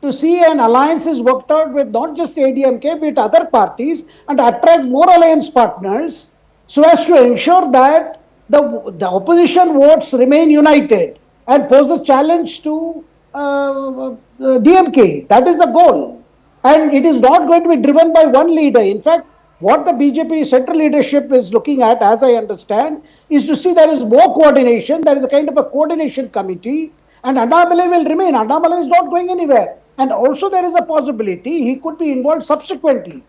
to see an alliance is worked out with not just ADMK, but other parties and attract more alliance partners so as to ensure that the opposition votes remain united and pose a challenge to DMK. That is the goal. And it is not going to be driven by one leader. In fact, what the BJP central leadership is looking at, as I understand, is to see there is more coordination. There is a kind of a coordination committee and Annamalai will remain. Annamalai is not going anywhere. And also there is a possibility he could be involved subsequent to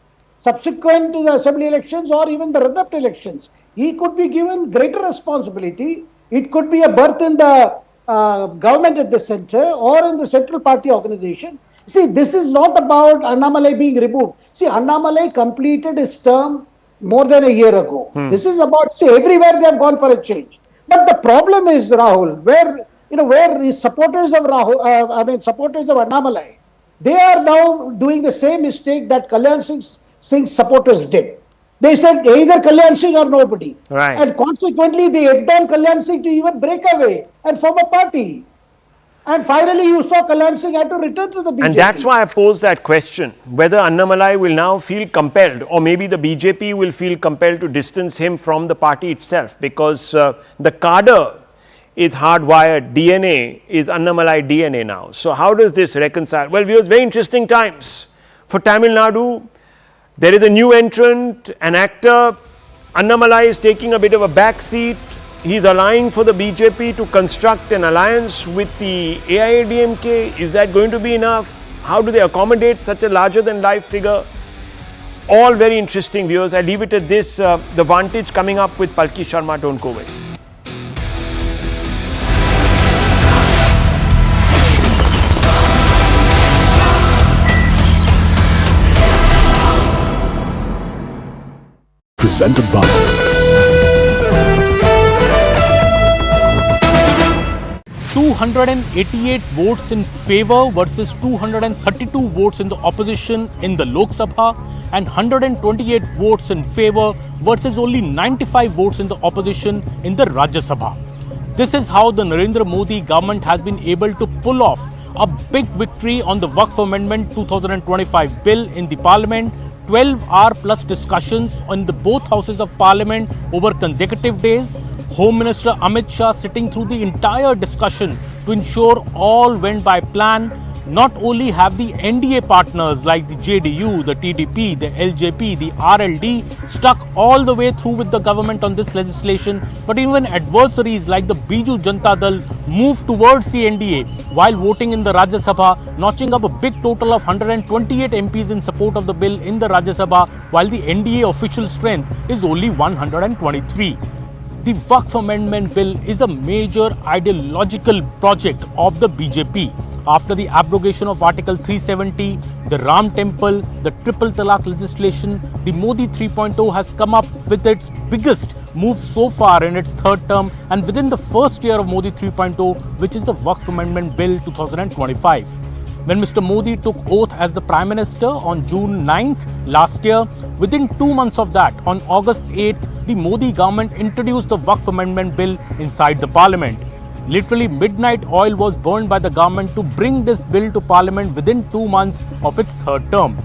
the assembly elections or even the run-up elections. He could be given greater responsibility. It could be a berth in the government at the center or in the central party organization. See, this is not about Annamalai being removed. See, Annamalai completed his term more than a year ago. This is about, everywhere they have gone for a change. But the problem is, Rahul, where the supporters of supporters of Annamalai, they are now doing the same mistake that Kalyan Singh's supporters did. They said either Kalyan Singh or nobody.
Right.
And consequently, they egged on Kalyan Singh to even break away and form a party. And finally, you saw Kalyan Singh had to return to the BJP.
And that's why I posed that question, whether Annamalai will now feel compelled or maybe the BJP will feel compelled to distance him from the party itself because the cadre is hardwired, DNA is Annamalai DNA now. So how does this reconcile? Well, viewers, very interesting times for Tamil Nadu. There is a new entrant, an actor. Annamalai is taking a bit of a back seat. He's allying for the BJP to construct an alliance with the AIADMK. Is that going to be enough? How do they accommodate such a larger than life figure? All very interesting, viewers. I leave it at this. The Vantage coming up with Palki Sharma. Don't go away.
Presented by 288 votes in favor versus 232 votes in the opposition in the Lok Sabha and 128 votes in favor versus only 95 votes in the opposition in the Rajya Sabha. This is how the Narendra Modi government has been able to pull off a big victory on the Waqf Amendment 2025 bill in the Parliament. 12-hour plus discussions on the both houses of Parliament over consecutive days. Home Minister Amit Shah sitting through the entire discussion to ensure all went by plan. Not only have the NDA partners like the JDU, the TDP, the LJP, the RLD stuck all the way through with the government on this legislation, but even adversaries like the Biju Janata Dal moved towards the NDA while voting in the Rajya Sabha, notching up a big total of 128 MPs in support of the bill in the Rajya Sabha, while the NDA official strength is only 123. The Waqf Amendment Bill is a major ideological project of the BJP. After the abrogation of Article 370, the Ram Temple, the Triple Talaq legislation, the Modi 3.0 has come up with its biggest move so far in its third term and within the first year of Modi 3.0, which is the Waqf Amendment Bill 2025. When Mr. Modi took oath as the Prime Minister on June 9th last year, within 2 months of that, on August 8th, the Modi government introduced the Waqf Amendment Bill inside the Parliament. Literally midnight oil was burned by the government to bring this bill to Parliament within 2 months of its third term.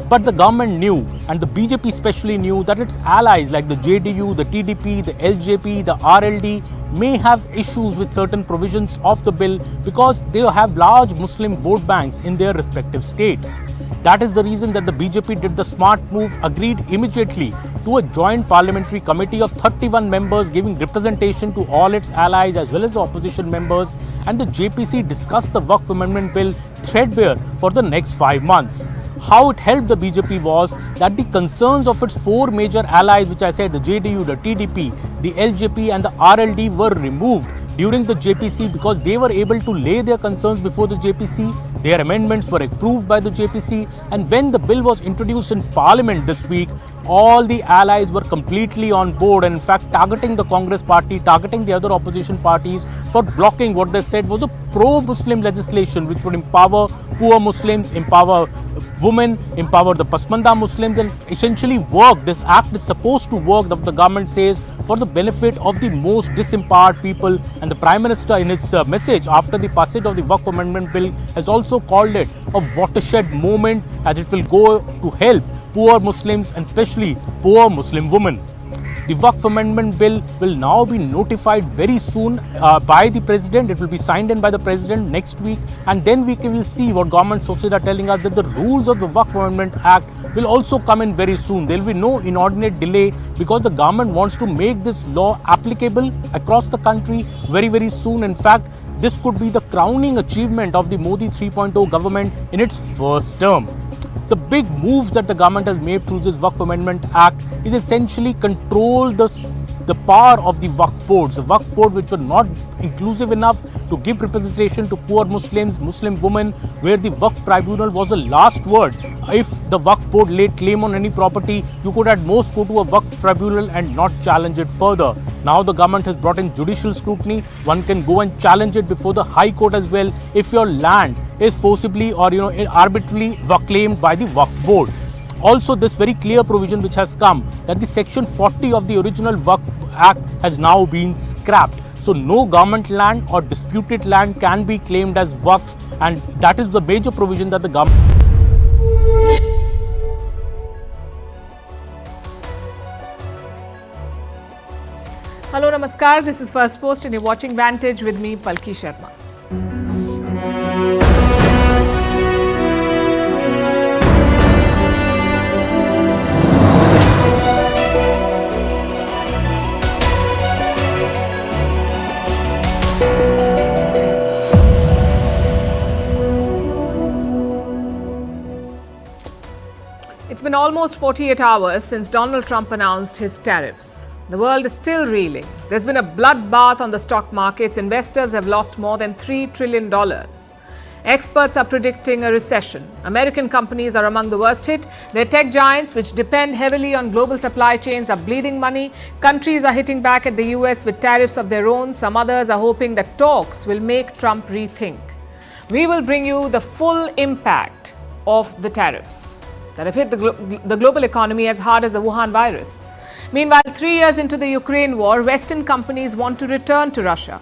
But the government knew, and the BJP especially knew, that its allies like the JDU, the TDP, the LJP, the RLD may have issues with certain provisions of the bill because they have large Muslim vote banks in their respective states. That is the reason that the BJP did the smart move, agreed immediately to a joint parliamentary committee of 31 members giving representation to all its allies as well as the opposition members, and the JPC discussed the Waqf Amendment Bill threadbare for the next 5 months. How it helped the BJP was that the concerns of its 4 major allies, which I said, the JDU, the TDP, the LJP and the RLD, were removed during the JPC because they were able to lay their concerns before the JPC. Their amendments were approved by the JPC, and when the bill was introduced in Parliament this week, all the allies were completely on board and in fact targeting the Congress party, targeting the other opposition parties for blocking what they said was a pro-Muslim legislation which would empower poor Muslims, empower women, empower the Pasmanda Muslims, and essentially work. This act is supposed to work, the government says, for the benefit of the most disempowered people. And the Prime Minister in his message after the passage of the Waqf Amendment Bill has also called it a watershed moment, as it will go to help poor Muslims and especially poor Muslim women. The Waqf Amendment Bill will now be notified very soon by the President. It will be signed in by the President next week, and then we will see what government sources are telling us, that the rules of the Waqf Amendment Act will also come in very soon. There will be no inordinate delay because the government wants to make this law applicable across the country very, very soon. In fact, this could be the crowning achievement of the Modi 3.0 government in its first term. The big moves that the government has made through this Waqf Amendment Act is essentially control the power of the Waqf boards. The Waqf board, which were not inclusive enough to give representation to poor Muslims, Muslim women, where the Waqf tribunal was the last word. If the Waqf board laid claim on any property, you could at most go to a Waqf tribunal and not challenge it further. Now the government has brought in judicial scrutiny. One can go and challenge it before the High Court as well if your land is forcibly or arbitrarily claimed by the Waqf board. Also, this very clear provision which has come, that the section 40 of the original Waqf Act has now been scrapped. So no government land or disputed land can be claimed as Waqf, and that is the major provision that the government.
Hello, Namaskar. This is First Post and you're watching Vantage with me, Palki Sharma. It's been almost 48 hours since Donald Trump announced his tariffs. The world is still reeling. There's been a bloodbath on the stock markets. Investors have lost more than $3 trillion. Experts are predicting a recession. American companies are among the worst hit. Their tech giants, which depend heavily on global supply chains, are bleeding money. Countries are hitting back at the US with tariffs of their own. Some others are hoping that talks will make Trump rethink. We will bring you the full impact of the tariffs that have hit the global economy as hard as the Wuhan virus. Meanwhile, 3 years into the Ukraine war, Western companies want to return to Russia.